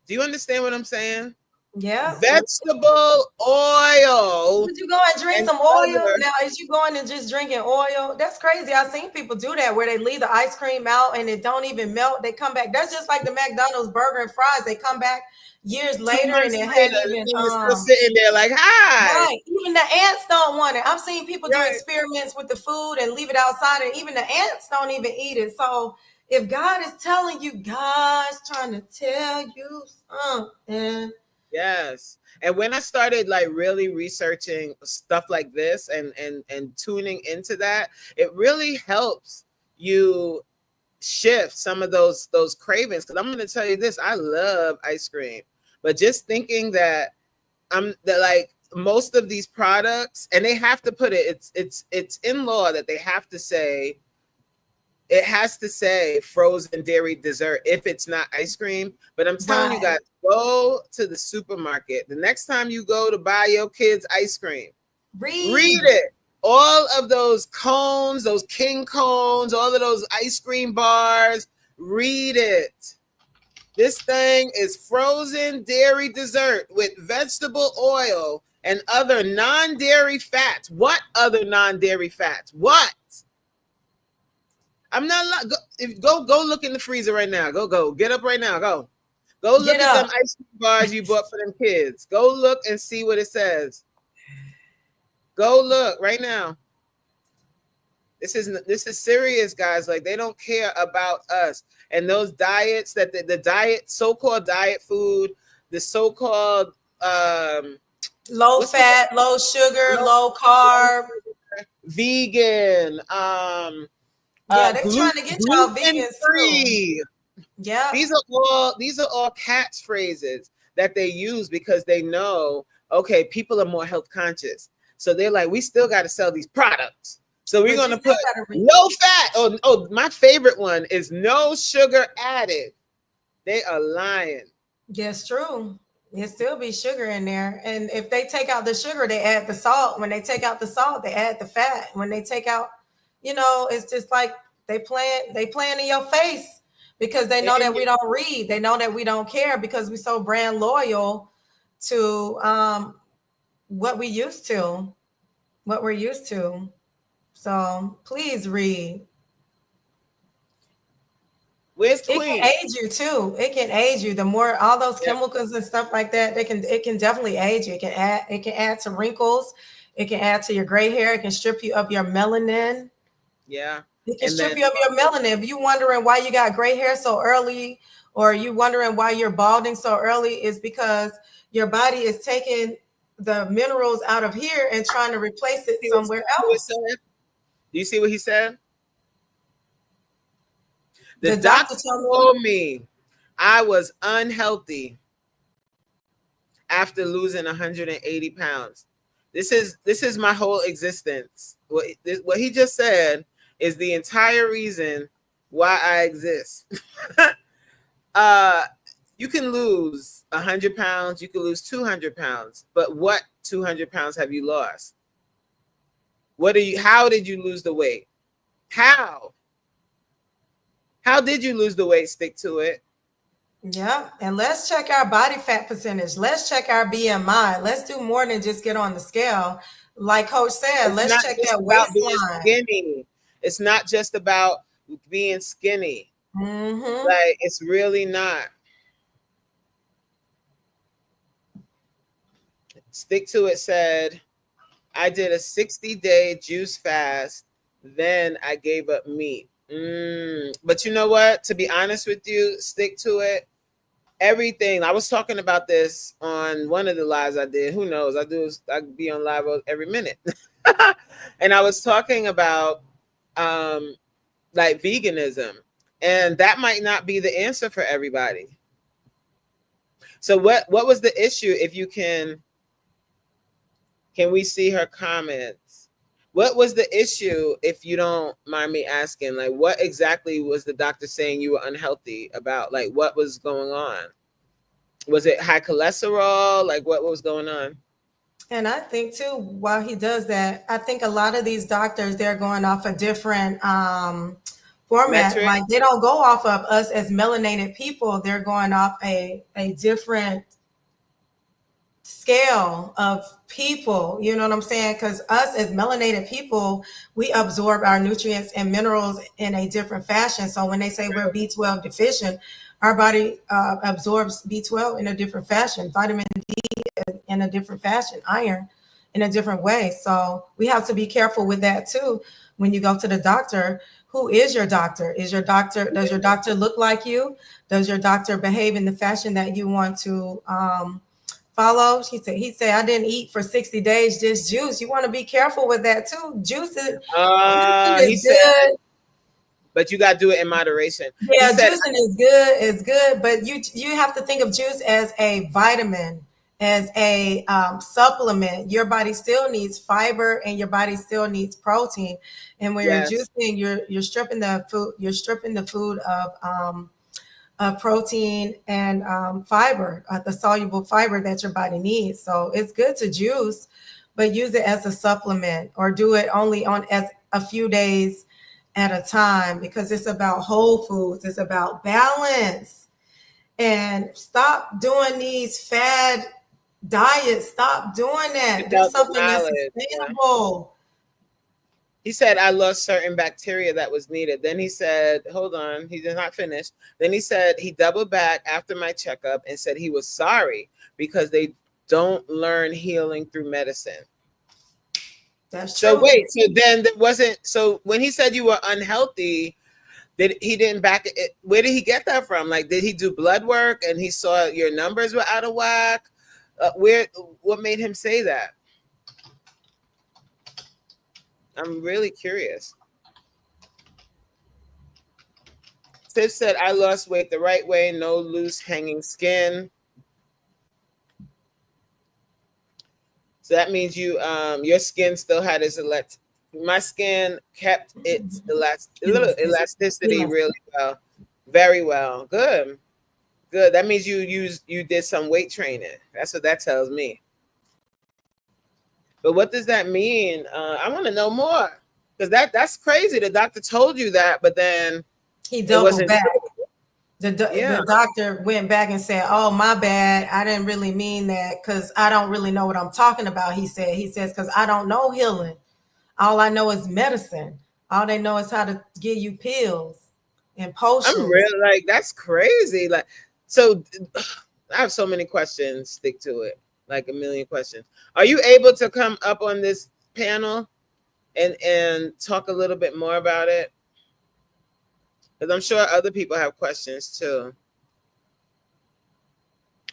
Do you understand what I'm saying? Yeah. Vegetable oil Would you go and drink and some oil? other Now, is you going and just drinking oil? That's crazy. I've seen people do that where they leave the ice cream out and it don't even melt. They come back. That's just like the McDonald's burger and fries. They come back years two later and months it later, hadn't the even thing is still sitting there like, hi. right. Even the ants don't want it. I've seen people do Right. experiments with the food and leave it outside, and even the ants don't even eat it. So if God is telling you, God's trying to tell you something. Yes. And when I started like really researching stuff like this and tuning into that, it really helps you shift some of those cravings. Because I'm going to tell you this, I love ice cream, but just thinking that like most of these products, and they have to put it, it's in law that they have to say, it has to say frozen dairy dessert if it's not ice cream. But I'm telling you Right. guys, go to the supermarket. The next time you go to buy your kids ice cream, read Read. it. All of those cones, those king cones, all of those ice cream bars, read it. This thing is frozen dairy dessert with vegetable oil and other non-dairy fats. What other non-dairy fats? What? I'm not go look in the freezer right now. Go get up right now. Go Get look at them up. ice cream bars you bought for them kids. Go look and see what it says. Go look right now. This is serious, guys. Like, they don't care about us and those diets that the diet, so-called diet food, the so-called Low what's the fat, low sugar, low, low low carb. vegan, Yeah, they're trying to get y'all gluten vegans too. free. Yeah. These are all catchphrases that they use because they know, okay, people are more health conscious. So they're like, we still got to sell these products. So we're But you gonna still put gotta read. low fat. Oh, my favorite one is no sugar added. They are lying. Yes, true. It still be sugar in there. And if they take out the sugar, they add the salt. When they take out the salt, they add the fat. When they take out, it's just like they playing in your face because they know And that we don't read. They know that we don't care because we're so brand loyal to what we used to, what we're used to. So please read. Where's It can Queen? age you too. It can age you. The more all those Yeah, chemicals and stuff like that, it can definitely age you. It can add to wrinkles. It can add to your gray hair. It can strip you of your melanin. yeah. It can And then strip you of your melanin. If you wondering why you got gray hair so early, or you wondering why you're balding so early, is because your body is taking the minerals out of here and trying to replace it somewhere he was else. saying, do you see what he said? The The doctor doctor told me, told me I was unhealthy after losing 180 pounds. This is my whole existence. What he just said is the entire reason why I exist. uh, you can lose 100 pounds, you can lose 200 pounds, but what 200 pounds have you lost? What are you? How did you lose the weight? How? How did you lose the weight? Stick to it. yeah, and let's check our body fat percentage. Let's check our BMI. Let's do more than just get on the scale. Like Coach said, It's let's not check just that about being waistline. skinny. It's not just about being skinny. Mm-hmm. Like, it's really not. Stick to it said, I did a 60-day juice fast, then I gave up meat. But you know what? To be honest with you, stick to it. Everything. I was talking about this on one of the lives I did. Who knows? I be on live every minute. And I was talking about um like veganism. And that might not be the answer for everybody. So what was the issue? If you can we see her comments? What was the issue, if you don't mind me asking? Like, what exactly was the doctor saying you were unhealthy about? Like, what was going on? Was it high cholesterol? Like, what was going on? And I think too, while he does that, I think a lot of these doctors, they're going off a different format. Metric? Like they don't go off of us as melanated people. They're going off a different scale of people. You know what I'm saying? Because us as melanated people, we absorb our nutrients and minerals in a different fashion. So when they say we're B12 deficient, our body absorbs B12 in a different fashion, vitamin in a different fashion, iron in a different way. So we have to be careful with that too. When you go to the doctor, who is your doctor? Does your doctor look like you? Does your doctor behave in the fashion that you want to follow? He said, I didn't eat for 60 days, just juice. You want to be careful with that too. Juicing He is said, good. but you got to do it in moderation. He Yeah, said, juicing is good. It's good, but you have to think of juice as a vitamin, as a supplement. Your body still needs fiber, and your body still needs protein. And when you're yes, juicing, you're stripping the food. You're stripping the food of protein and fiber, the soluble fiber that your body needs. So it's good to juice, but use it as a supplement, or do it only on as a few days at a time, because it's about whole foods. It's about balance. And stop doing these fad diets. Stop doing that. Do without the something that's knowledge. Yeah. sustainable. He said, I lost certain bacteria that was needed. Then he said, hold on, he did not finish. Then he said he doubled back after my checkup and said he was sorry because they don't learn healing through medicine. That's So true. wait, so then there wasn't, so when he said you were unhealthy, he didn't back it? Where did he get that from? Like, did he do blood work and he saw your numbers were out of whack? What made him say that? I'm really curious. Tiff said, I lost weight the right way, no loose hanging skin. So that means your skin still had its my skin kept its elasticity really well. Very well. Good. Good. That means you did some weight training. That's what that tells me. But what does that mean? I want to know more. Because that's crazy. The doctor told you that, but then He it doubled wasn't back. true. Yeah, The doctor went back and said, "Oh, my bad. I didn't really mean that because I don't really know what I'm talking about." He says, because I don't know healing. All I know is medicine. All they know is how to give you pills and I'm potions. real like that's crazy. Like, so I have so many questions. Stick to it. Like a million questions. Are you able to come up on this panel and talk a little bit more about it? Because I'm sure other people have questions too.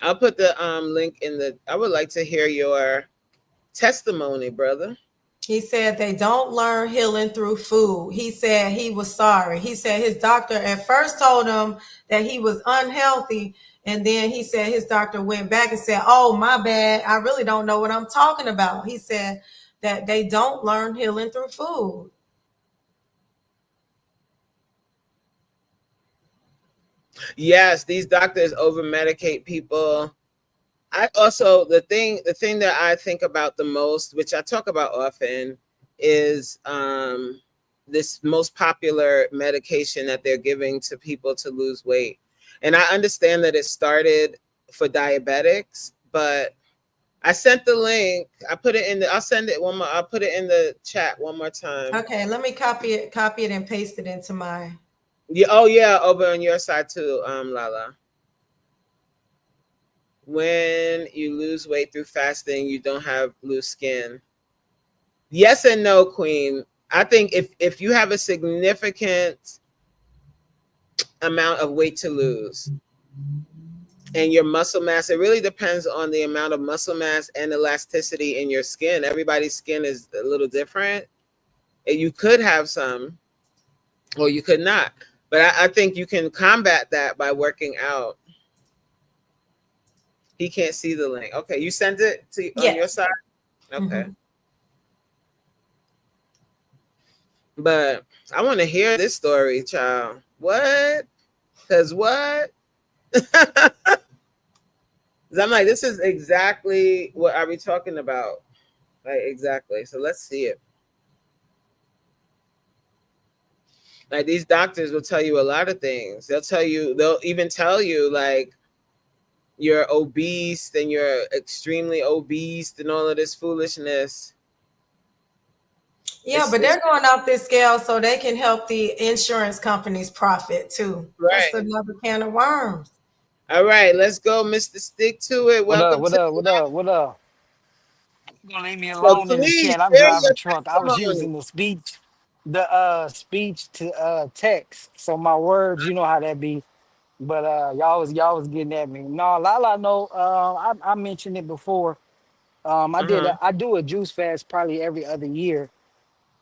I'll put the link in the. I would like to hear your testimony, brother. He said they don't learn healing through food. He said he was sorry. He said his doctor at first told him that he was unhealthy. And then he said his doctor went back and said, "Oh, my bad. I really don't know what I'm talking about." He said that they don't learn healing through food. Yes, these doctors over medicate people. I also the thing that I think about the most, which I talk about often, is this most popular medication that they're giving to people to lose weight. And I understand that it started for diabetics, but I sent the link. I put it in the. I'll send it one more. I'll put it in the chat one more time. Okay, let me copy it and paste it into my. Yeah. Oh yeah. Over on your side too, LaLa. When you lose weight through fasting, you don't have loose skin. Yes and no, Queen. I think if you have a significant amount of weight to lose and your muscle mass, it really depends on the amount of muscle mass and elasticity in your skin. Everybody's skin is a little different. And you could have some or you could not. But I think you can combat that by working out. He can't see the link. Okay, you sent it to on your Yes. side? Okay. Hmm. But I want to hear this story, child. What? Because what? I'm like, this is exactly what are we talking about? Like, exactly. So let's see it. Like, these doctors will tell you a lot of things. They'll even tell you, like, you're obese and you're extremely obese and all of this foolishness. Yeah, but It's they're going off this scale so they can help the insurance companies profit too. That's right. another can of worms. All right, let's go, Mr. Stick to it. What up? Welcome What to up? the What up? What up? You gonna leave me So alone in the please chat? I'm share driving your truck. I was testimony. using the speech to text. So my words, you know how that be. But y'all was getting at me. No, Lala, no. I mentioned it before. Uh-huh. I do a juice fast probably every other year.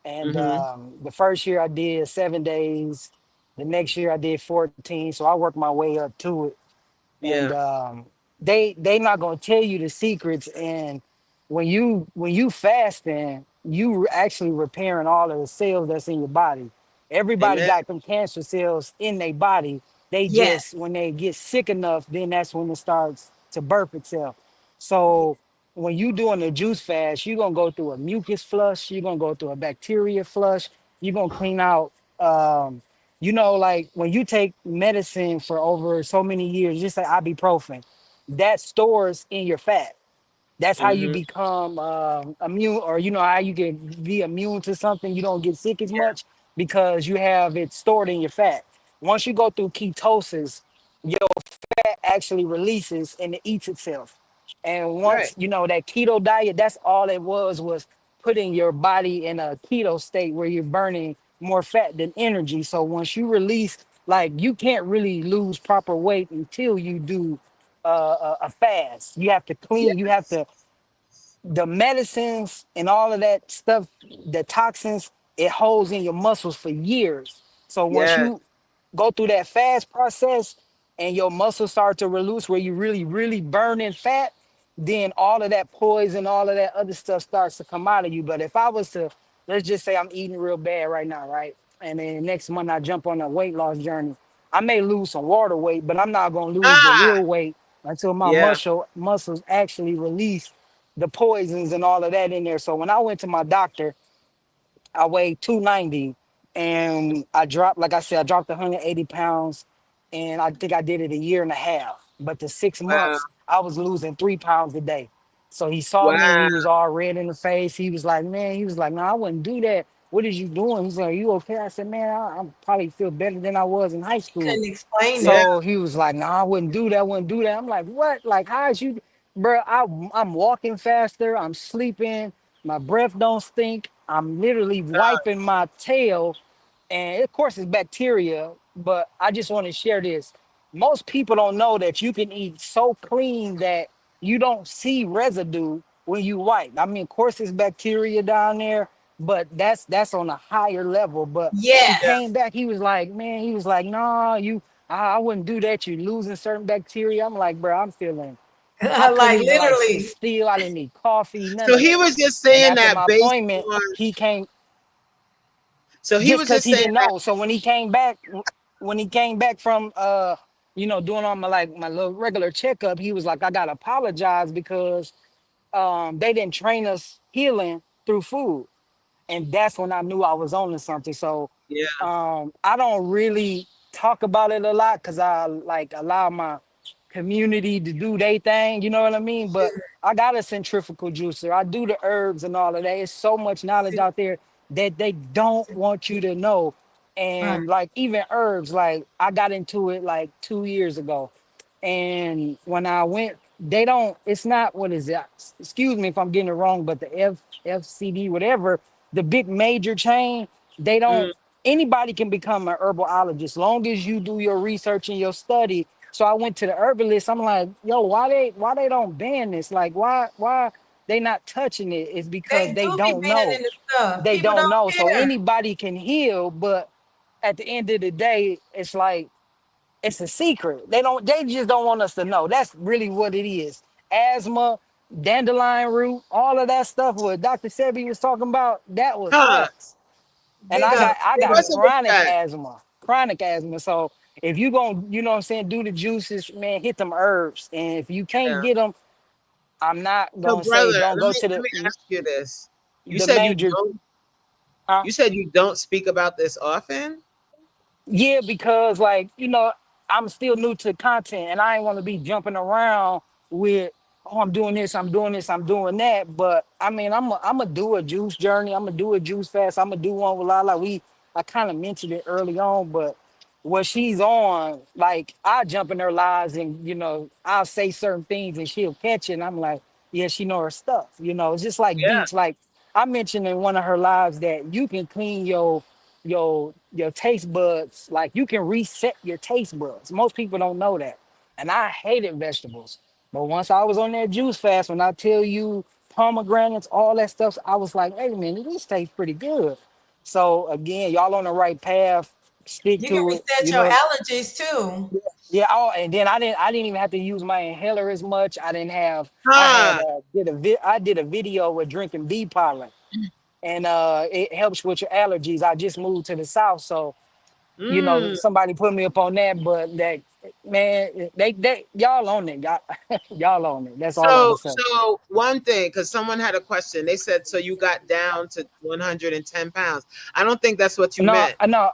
And Mm-hmm. the first year I did 7 days. The next year I did 14. So I worked my way up to it, and Yeah. they not gonna tell you the secrets. And when you fasting, actually repairing all of the cells that's in your body. Everybody Amen. got them cancer cells in their body. They Yes. just, when they get sick enough, then that's when it starts to burp itself. So when you doing a juice fast, you're gonna go through a mucus flush, you're gonna go through a bacteria flush, you're gonna clean out. Like when you take medicine for over so many years, just like ibuprofen, that stores in your fat. That's how you Mm-hmm. become immune, or how you can be immune to something. You don't get sick as much because you have it stored in your fat. Once you go through ketosis, fat actually releases and it eats itself. And Right. once that keto diet, that's all it was putting your body in a keto state where you're burning more fat than energy. So once you release, like, you can't really lose proper weight until you do a fast. You have to clean. You have Yes. to the medicines and all of that stuff, the toxins, it holds in your muscles for years. So once Yes. you go through that fast process and your muscles start to release where you really, really burning fat, then all of that poison, all of that other stuff starts to come out of you. But if I was to, let's just say I'm eating real bad right now, right? And then next month I jump on a weight loss journey. I may lose some water weight, but I'm not gonna lose the Ah. real weight until my Yeah. muscles actually release the poisons and all of that in there. So when I went to my doctor, I weighed 290 and I dropped, like I said, I dropped 180 pounds. and I think I did it a year and a half. But the six Wow. months, I was losing 3 pounds a day. So he saw me, Wow. he was all red in the face. He was like, man, he was like, no, I wouldn't do that. What is you doing? He's like, you okay? I said, man, I probably feel better than I was in high school. Couldn't explain Yeah. it. So he was like, no, I wouldn't do that. I wouldn't do that. I'm like, what? Like, how is you, bro? I'm walking faster. I'm sleeping. My breath don't stink. I'm literally wiping my tail, and of course it's bacteria, but I just want to share this. Most people don't know that you can eat so clean that you don't see residue when you wipe. I mean, of course it's bacteria down there, but that's on a higher level. But he Yeah. Yes. came back, he was like, man, he was like, no, I wouldn't do that. You're losing certain bacteria. I'm like, bro, I'm feeling, I couldn't Like even like sit literally. still. I didn't need coffee, none So of he that. was just And saying after that my based appointment, on. he came So he just was because just he saying didn't that. know. So when he came back, when he came back from doing all my like my little regular checkup, he was like, I gotta apologize because they didn't train us healing through food. And that's when I knew I was on to something. So Yeah. I don't really talk about it a lot because I like allow my community to do their thing, you know what I mean? But I got a centrifugal juicer. I do the herbs and all of that. It's so much knowledge out there that they don't want you to know. Right. And like even herbs, like I got into it like 2 years ago. And when I went, they don't, it's not, what is it? Excuse me if I'm getting it wrong, but the FCD, whatever, the big major chain, they Mm, don't, anybody can become an herbalologist long as you do your research and your study. So I went to the herbalist. I'm like, yo, why they don't ban this? Like, why they not touching it? It's because They they do be don't know. banning the stuff. They People don't don't know. So care. anybody can heal, but at the end of the day, it's like it's a secret. They just don't want us to know. That's really what it is. Asthma, dandelion root, all of that stuff what Dr. Sebi was talking about, that was huh. facts. And Big I got ups. I Big got What's ups. it with chronic that? asthma. Chronic asthma. So if you going you know what I'm saying, do the juices, man, hit them herbs. And if you Yeah. can't get them, I'm not So gonna brother, say don't let go me to let me ask you this. You the said you major. don't Huh? you said you don't speak about this often? Yeah, because like, I'm still new to content and I ain't want to be jumping around with, oh, I'm doing this, I'm doing this, I'm doing that. But I mean, I'm gonna do a juice journey, I'm gonna do a juice fast, I'm gonna do one with LaLa. I kind of mentioned it early on, but what she's on, like I jump in her lives and I'll say certain things and she'll catch it. And I'm like, yeah, she know her stuff. It's just like Yeah. beats. Like I mentioned in one of her lives that you can clean your taste buds, like you can reset your taste buds. Most people don't know that. And I hated vegetables. But once I was on that juice fast, when I tell you pomegranates, all that stuff, I was like, wait a minute, this tastes pretty good. So again, y'all on the right path. Stick You can to it. reset your allergies too. Yeah. Oh, and then I didn't even have to use my inhaler as much. I didn't have. I had Huh. I did a video with drinking bee pollen, and it helps with your allergies. I just moved to the south, so Mm. somebody put me up on that. But that, man, they y'all on it, y'all, y'all on it. That's all I'm gonna So say. so one thing, because someone had a question. They said, so you got down to 110 pounds. I don't think that's what you No, meant. no.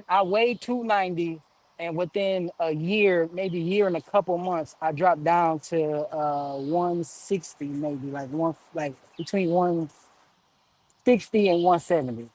I weighed 290, and within a year, maybe a year and a couple months, I dropped down to 160, maybe like between 160 and 170.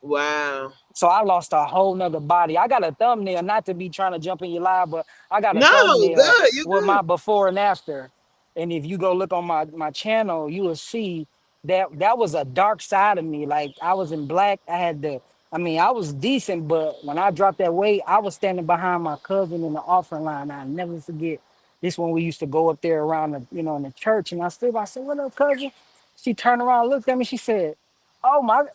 Wow. So I lost a whole nother body. I got a thumbnail, not to be trying to jump in your live, but I got a No, thumbnail good. You with my good. before and after. And if you go look on my channel, you will see that was a dark side of me. Like I was in black. I was decent, but when I dropped that weight, I was standing behind my cousin in the offering line. I never forget this one. We used to go up there around in the church, and I stood by, I said, "What up, cousin?" She turned around, looked at me, she said, "Oh my,"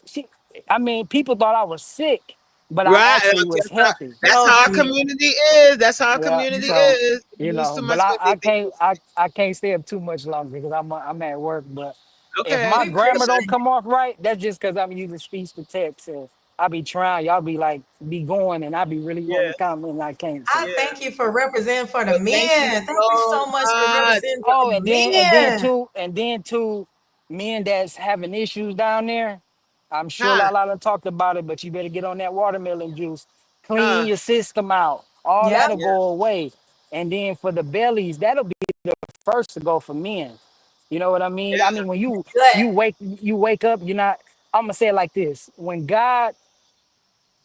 people thought I was sick, but I Right. actually was healthy. That's how our Healthy. community is. That's how our Yeah. community So, is. You lose too but much weight, I they think can't you I, I can't stay up too much longer because I'm at work. But if okay. my We grammar don't appreciate come off right, that's just because I'm using speech to text. And I be trying, y'all be like be going, and I be really wanting to Yeah. comment, and I can't. I So, Yeah. thank you for representing for the Well, thank you men. Thank you so so much for much. representing for oh, the and then men. too, men that's having issues down there. I'm sure a Huh. lot of talked about it, but you better get on that watermelon juice. Clean Huh. your system out. All Yep. that'll Yeah. go away. And then for the bellies, that'll be the first to go for men. You know what I mean? I Yeah. mean, when Good. you wake up, you're not. I'm gonna say it like this: when God,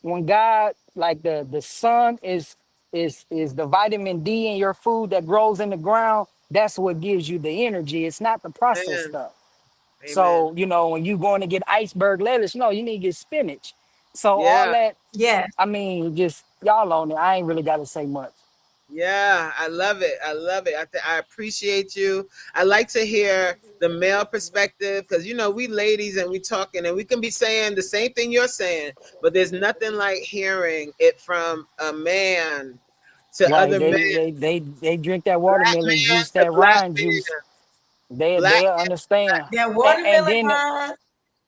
like the sun is the vitamin D in your food that grows in the ground. That's what gives you the energy. It's not the processed Amen. stuff. Amen. So, when you going to get iceberg lettuce, no, you need to get spinach. So all Yeah. that, Yes. I mean, just y'all on it. I ain't really got to say much. Yeah, I love it. I love it. I appreciate you. I like to hear the male perspective because we ladies and we talking and we can be saying the same thing you're saying, but there's nothing like hearing it from a man to Right? other men, They drink that black watermelon man juice, to that black rind juice. man, They black they man to black. understand. That And watermelon then pie.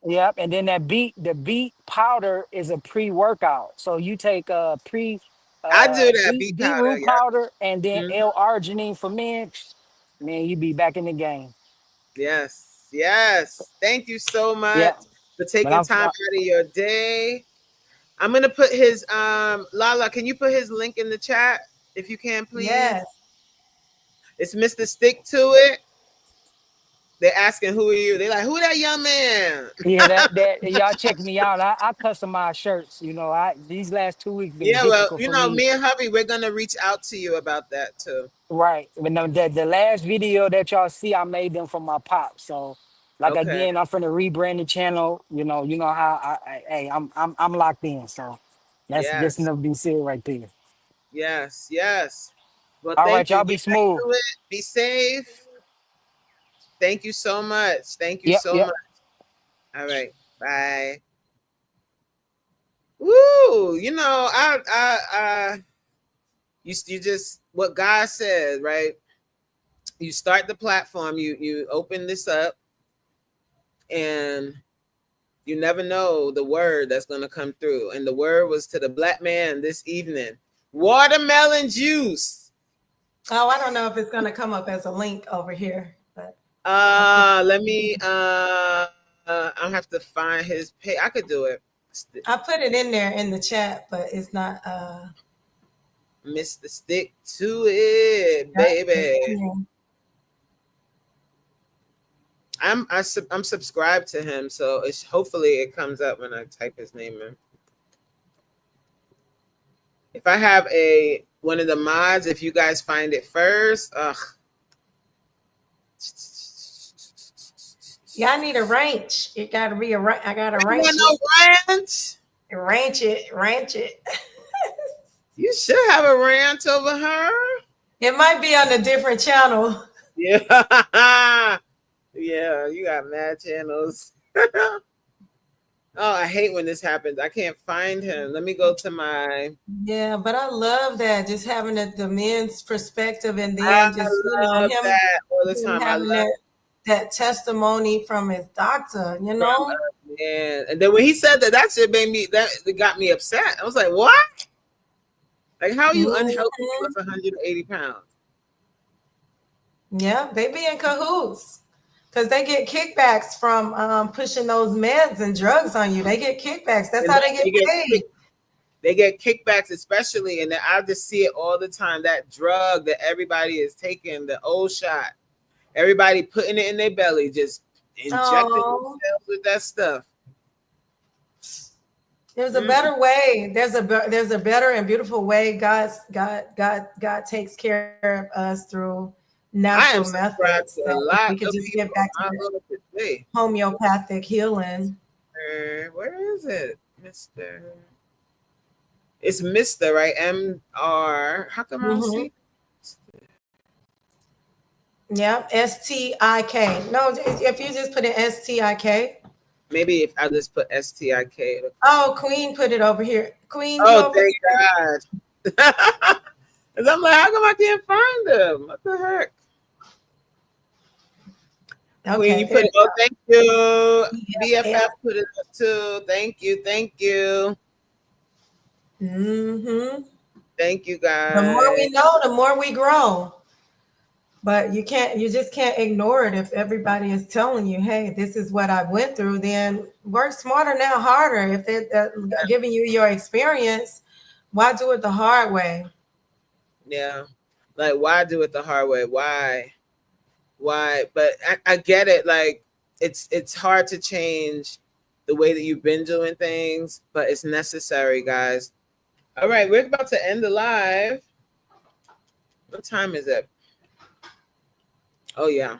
yep, and then the beet powder is a pre-workout. So you take I do that beet powder. beetroot powder and then Yeah. L-arginine for men. Man, you be back in the game. Yes. Yes. Thank you so Yeah, much for but taking time out of your day. I'm gonna put his LaLa, can you put his link in the chat if you can, please? Yes. It's Mr. Stick to It. They're asking who are you? They're like, who that young man? yeah, that y'all check me out. I customize shirts. I these last 2 weeks been Yeah, well, difficult for me. me and hubby, we're gonna reach out to you about that too. Right. But no, the last video that y'all see, I made them for my pop. So, like Okay. again, I'm finna rebrand the channel. You know how hey, I'm locked in. So that's Yes. enough be said right there. Yes. Yes. Well, All right, thank you. y'all be Get back smooth. to it. Be safe. Thank you so much. Thank you Yep, so yep. much. All right. Bye. Woo! You just what God said, right? You start the platform, you open this up, and you never know the word that's going to come through. And the word was to the black man this evening: watermelon juice. Oh, I don't know if it's gonna come up as a link over here, but Let me I'll have to find his page. I could do it. I put it in there in the chat, but it's not. Mr. Stick to It, Yeah, it's baby. in there. I'm subscribed to him, so it's hopefully it comes up when I type his name in. If I have one of the mods, if you guys find it first, Yeah, I need a ranch. It got to be a ranch. I got to you ranch want it, no ranch? ranch it. You should have a ranch over her. It might be on a different channel. Yeah, yeah. You got mad channels. Oh, I hate when this happens. I can't find him. Let me go to my. Yeah, but I love that just having the men's perspective, and I then just love him that all the time. I having love that testimony from his doctor. from man. And then when he said that, that shit made me that it got me upset. I was like, what? Like, how are you unhealthy Mhm. plus 180 pounds? Yeah, they be in cahoots because they get kickbacks from pushing those meds and drugs on you. They get kickbacks. That's And how then they get paid. they get kickbacks, especially, and I just see it all the time. That drug that everybody is taking, the old shot, everybody putting it in their belly, just injecting Oh, themselves with that stuff. there's a better way. There's a better and beautiful way. God takes care of us through I natural am methods. subscribed to That a if we lot could of just get people. back to My the Lord, today. homeopathic healing. Where is it, Mister? It's Mister, right? MR. How come I don't Mm-hmm. see? Yep, STIK. No, if you just put in STIK. Maybe if I just put STIK. Oh, Queen put it over here. Queen, you Oh, over thank here? God. Cause I'm like, how come I can't find them? What the heck? Queen, Okay, you there put it. you Oh, thank you. go. Yeah. BFF put it up too. Thank you. Thank you. Mm-hmm. Thank you, The more guys. we know, the more we grow. But you just can't ignore it if everybody is telling you, hey, this is what I went through. Then work smarter, not harder. If they're giving you your experience, why do it the hard way? Yeah. Like, why do it the hard way? Why? But I get it. Like, it's hard to change the way that you've been doing things, but it's necessary, guys. All right, we're about to end the live. What time is it? Oh yeah,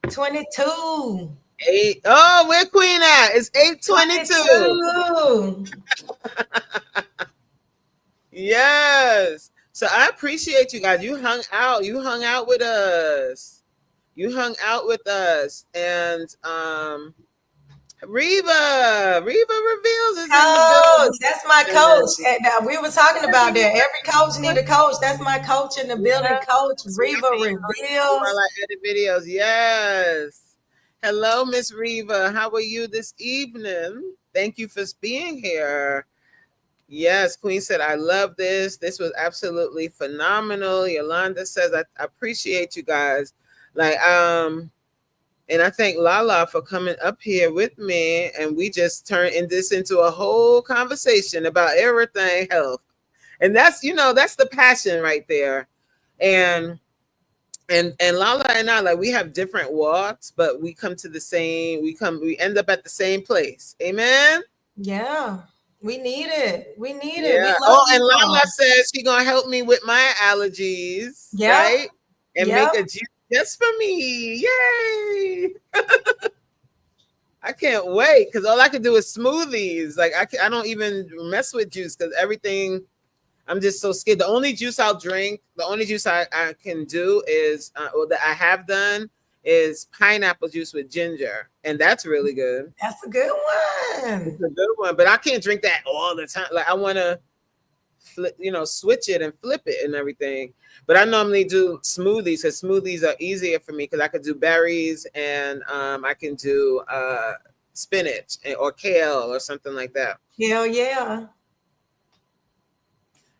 22. 8. Oh, where Queen at? It's 8:22. 22. Yes. So I appreciate you guys. You hung out. You hung out with us. You hung out with us. And Reba Reveals is in the Coach, building. that's my coach. And we were talking about that. Every coach need a coach. That's my coach in the building. Coach Reba Reveals. While I edit videos. Yes. Hello, Miss Reva. How are you this evening? Thank you for being here. Yes, Queen said, I love this. This was absolutely phenomenal. Yolanda says, I appreciate you guys. Like, and I thank LaLa for coming up here with me. And we just turned this into a whole conversation about everything health. And that's, that's the passion right there. And LaLa and I, like, we have different walks, but we come to the same, we end up at the same place. Amen. Yeah. We need it. We need it. We Yeah. love Oh, and you all. LaLa says she's gonna help me with my allergies, Yep. right? And Yep. make a juice just for me. Yay! I can't wait because all I can do is smoothies. Like I don't even mess with juice because everything. I'm just so scared. The only juice I'll drink, the only juice I can do is, or that I have done, is pineapple juice with ginger, and that's really good. That's a good one. It's a good one, but I can't drink that all the time. Like I want to, switch it and flip it and everything. But I normally do smoothies because smoothies are easier for me because I could do berries and I can do spinach or kale or something like that. Hell yeah.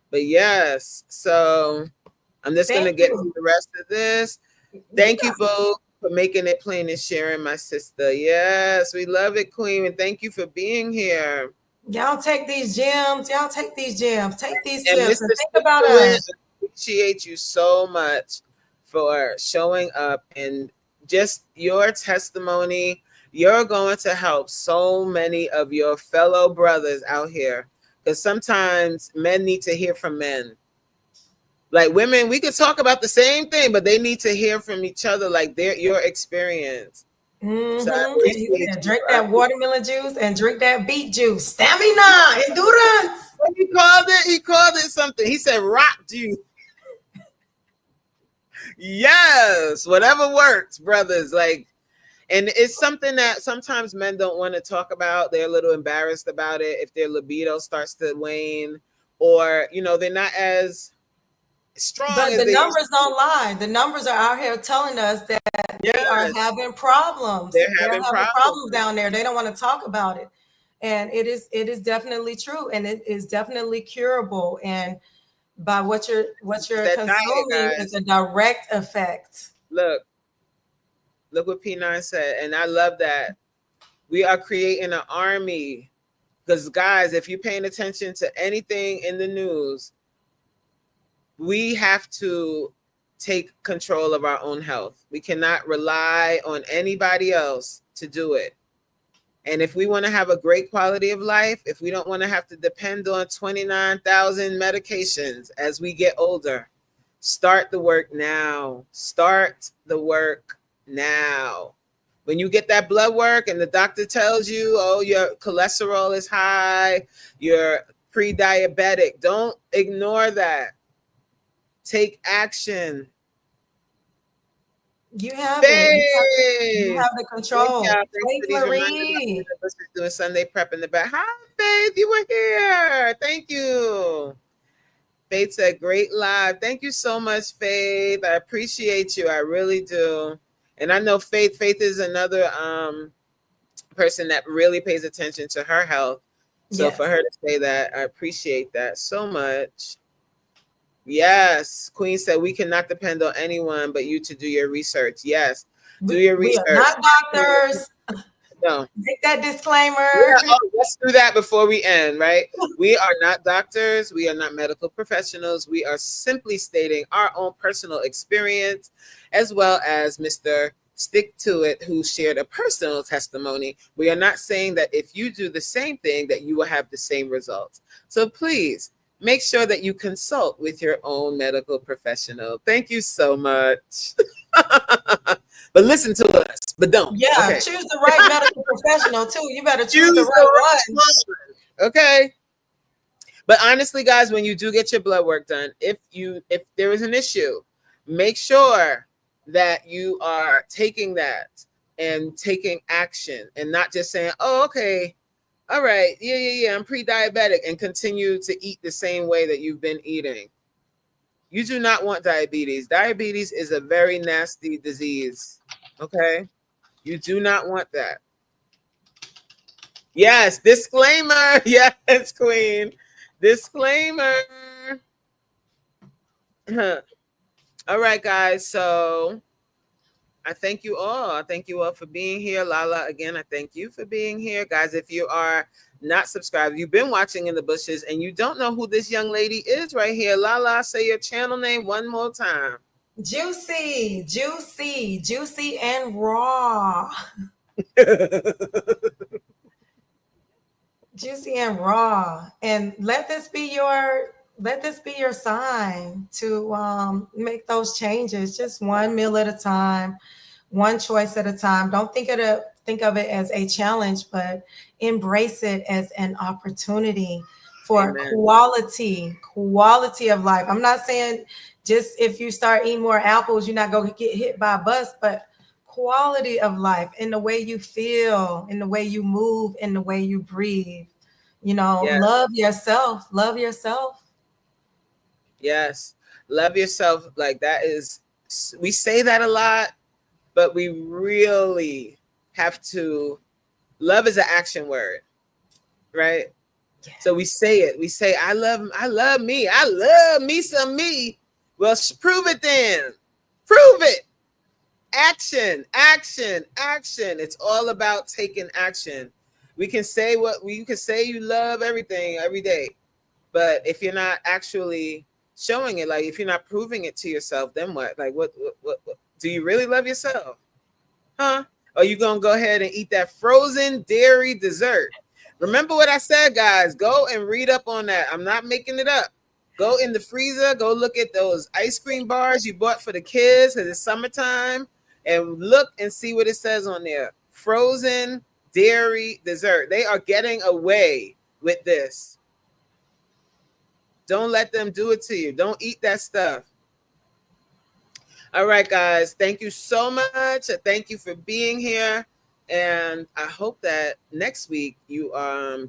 But yes, so I'm just going to get through the rest of this. Thank you both for making it plain and sharing, my sister. Yes, we love it, Queen. And thank you for being here. Y'all take these gems. Y'all take these gems. Take these And tips Mr. and think about us. I appreciate you so much for showing up and just your testimony. You're going to help so many of your fellow brothers out here. Because sometimes men need to hear from men. Like women, we could talk about the same thing, but they need to hear from each other, like your experience. Mm-hmm. So And drink that watermelon juice and drink that beet juice. Stamina, endurance. What he called it something. He said rock juice. Yes, whatever works, brothers. Like, and it's something that sometimes men don't want to talk about. They're a little embarrassed about it if their libido starts to wane, or they're not as strong. But as the numbers don't lie. The numbers are out here telling us that they are having problems. They're having problems down there. They don't want to talk about it. And it is definitely true, and it is definitely curable. And by what you're consuming is a direct effect. Look what P9 said, and I love that. We are creating an army because, guys, if you're paying attention to anything in the news, we have to take control of our own health. We cannot rely on anybody else to do it. And if we want to have a great quality of life, if we don't want to have to depend on 29,000 medications as we get older, start the work now. Start the work now. When you get that blood work and the doctor tells you, oh, your cholesterol is high, you're pre-diabetic, don't ignore that. Take action. You have it. You have the control. Faith Marie. Doing Sunday prep in the back. Hi, Faith. You were here. Thank you. Faith said, great live. Thank you so much, Faith. I appreciate you. I really do. And I know Faith is another person that really pays attention to her health. So for her to say that, I appreciate that so much. Yes, Queen said we cannot depend on anyone but you to do your research. Yes, do your research. We are not doctors. No. Make that disclaimer. Let's do that before we end, right? We are not doctors. We are not medical professionals. We are simply stating our own personal experience, as well as Mr. Stick to It, who shared a personal testimony. We are not saying that if you do the same thing, that you will have the same results. So please make sure that you consult with your own medical professional. Thank you so much. But listen to us, but don't. Yeah, Okay. choose the right medical professional too. You better choose Choose the right one. Okay. But honestly, guys, when you do get your blood work done, if there is an issue, make sure that you are taking that and taking action and not just saying, oh, okay, all right, yeah, I'm pre-diabetic, and continue to eat the same way that you've been eating. You do not want diabetes. Diabetes is a very nasty disease. Okay? You do not want that. Yes, disclaimer. Yes, Queen. Disclaimer. All right, guys. So I thank you all. I thank you all for being here. LaLa, again, I thank you for being here. Guys, if you are not subscribed, you've been watching In the Bushes, and you don't know who this young lady is right here. LaLa, say your channel name one more time. Juicy, and raw. Juicy and raw. And let this be your sign to make those changes, just one meal at a time, one choice at a time. Don't think of it as a challenge, but embrace it as an opportunity for quality of life. I'm not saying just if you start eating more apples, you're not going to get hit by a bus, but quality of life in the way you feel, in the way you move, in the way you breathe. Love yourself. Love yourself. Yes. Love yourself. Like, that is, we say that a lot, but we really have to. Love is an action word, right? Yeah. So we say it. We say, I love me. I love me some me. Well, prove it then. Prove it. Action. It's all about taking action. You can say you love everything every day, but if you're not actually showing it, like if you're not proving it to yourself, then what? Like what do you really love yourself? Huh? Or you gonna go ahead and eat that frozen dairy dessert? Remember what I said, guys. Go and read up on that. I'm not making it up. Go in the freezer, go look at those ice cream bars you bought for the kids because it's summertime, and look and see what it says on there. Frozen dairy dessert. They are getting away with this. Don't let them do it to you. Don't eat that stuff. All right, guys. Thank you so much. Thank you for being here. And I hope that next week you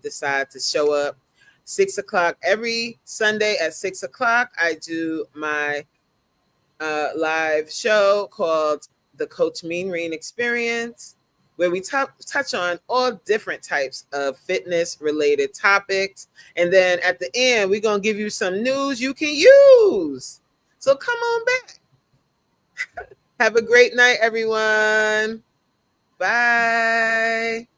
decide to show up 6 o'clock. Every Sunday at 6 o'clock, I do my live show called The Coach Reeeen Experience, where we touch on all different types of fitness-related topics. And then at the end, we're going to give you some news you can use. So come on back. Have a great night, everyone. Bye.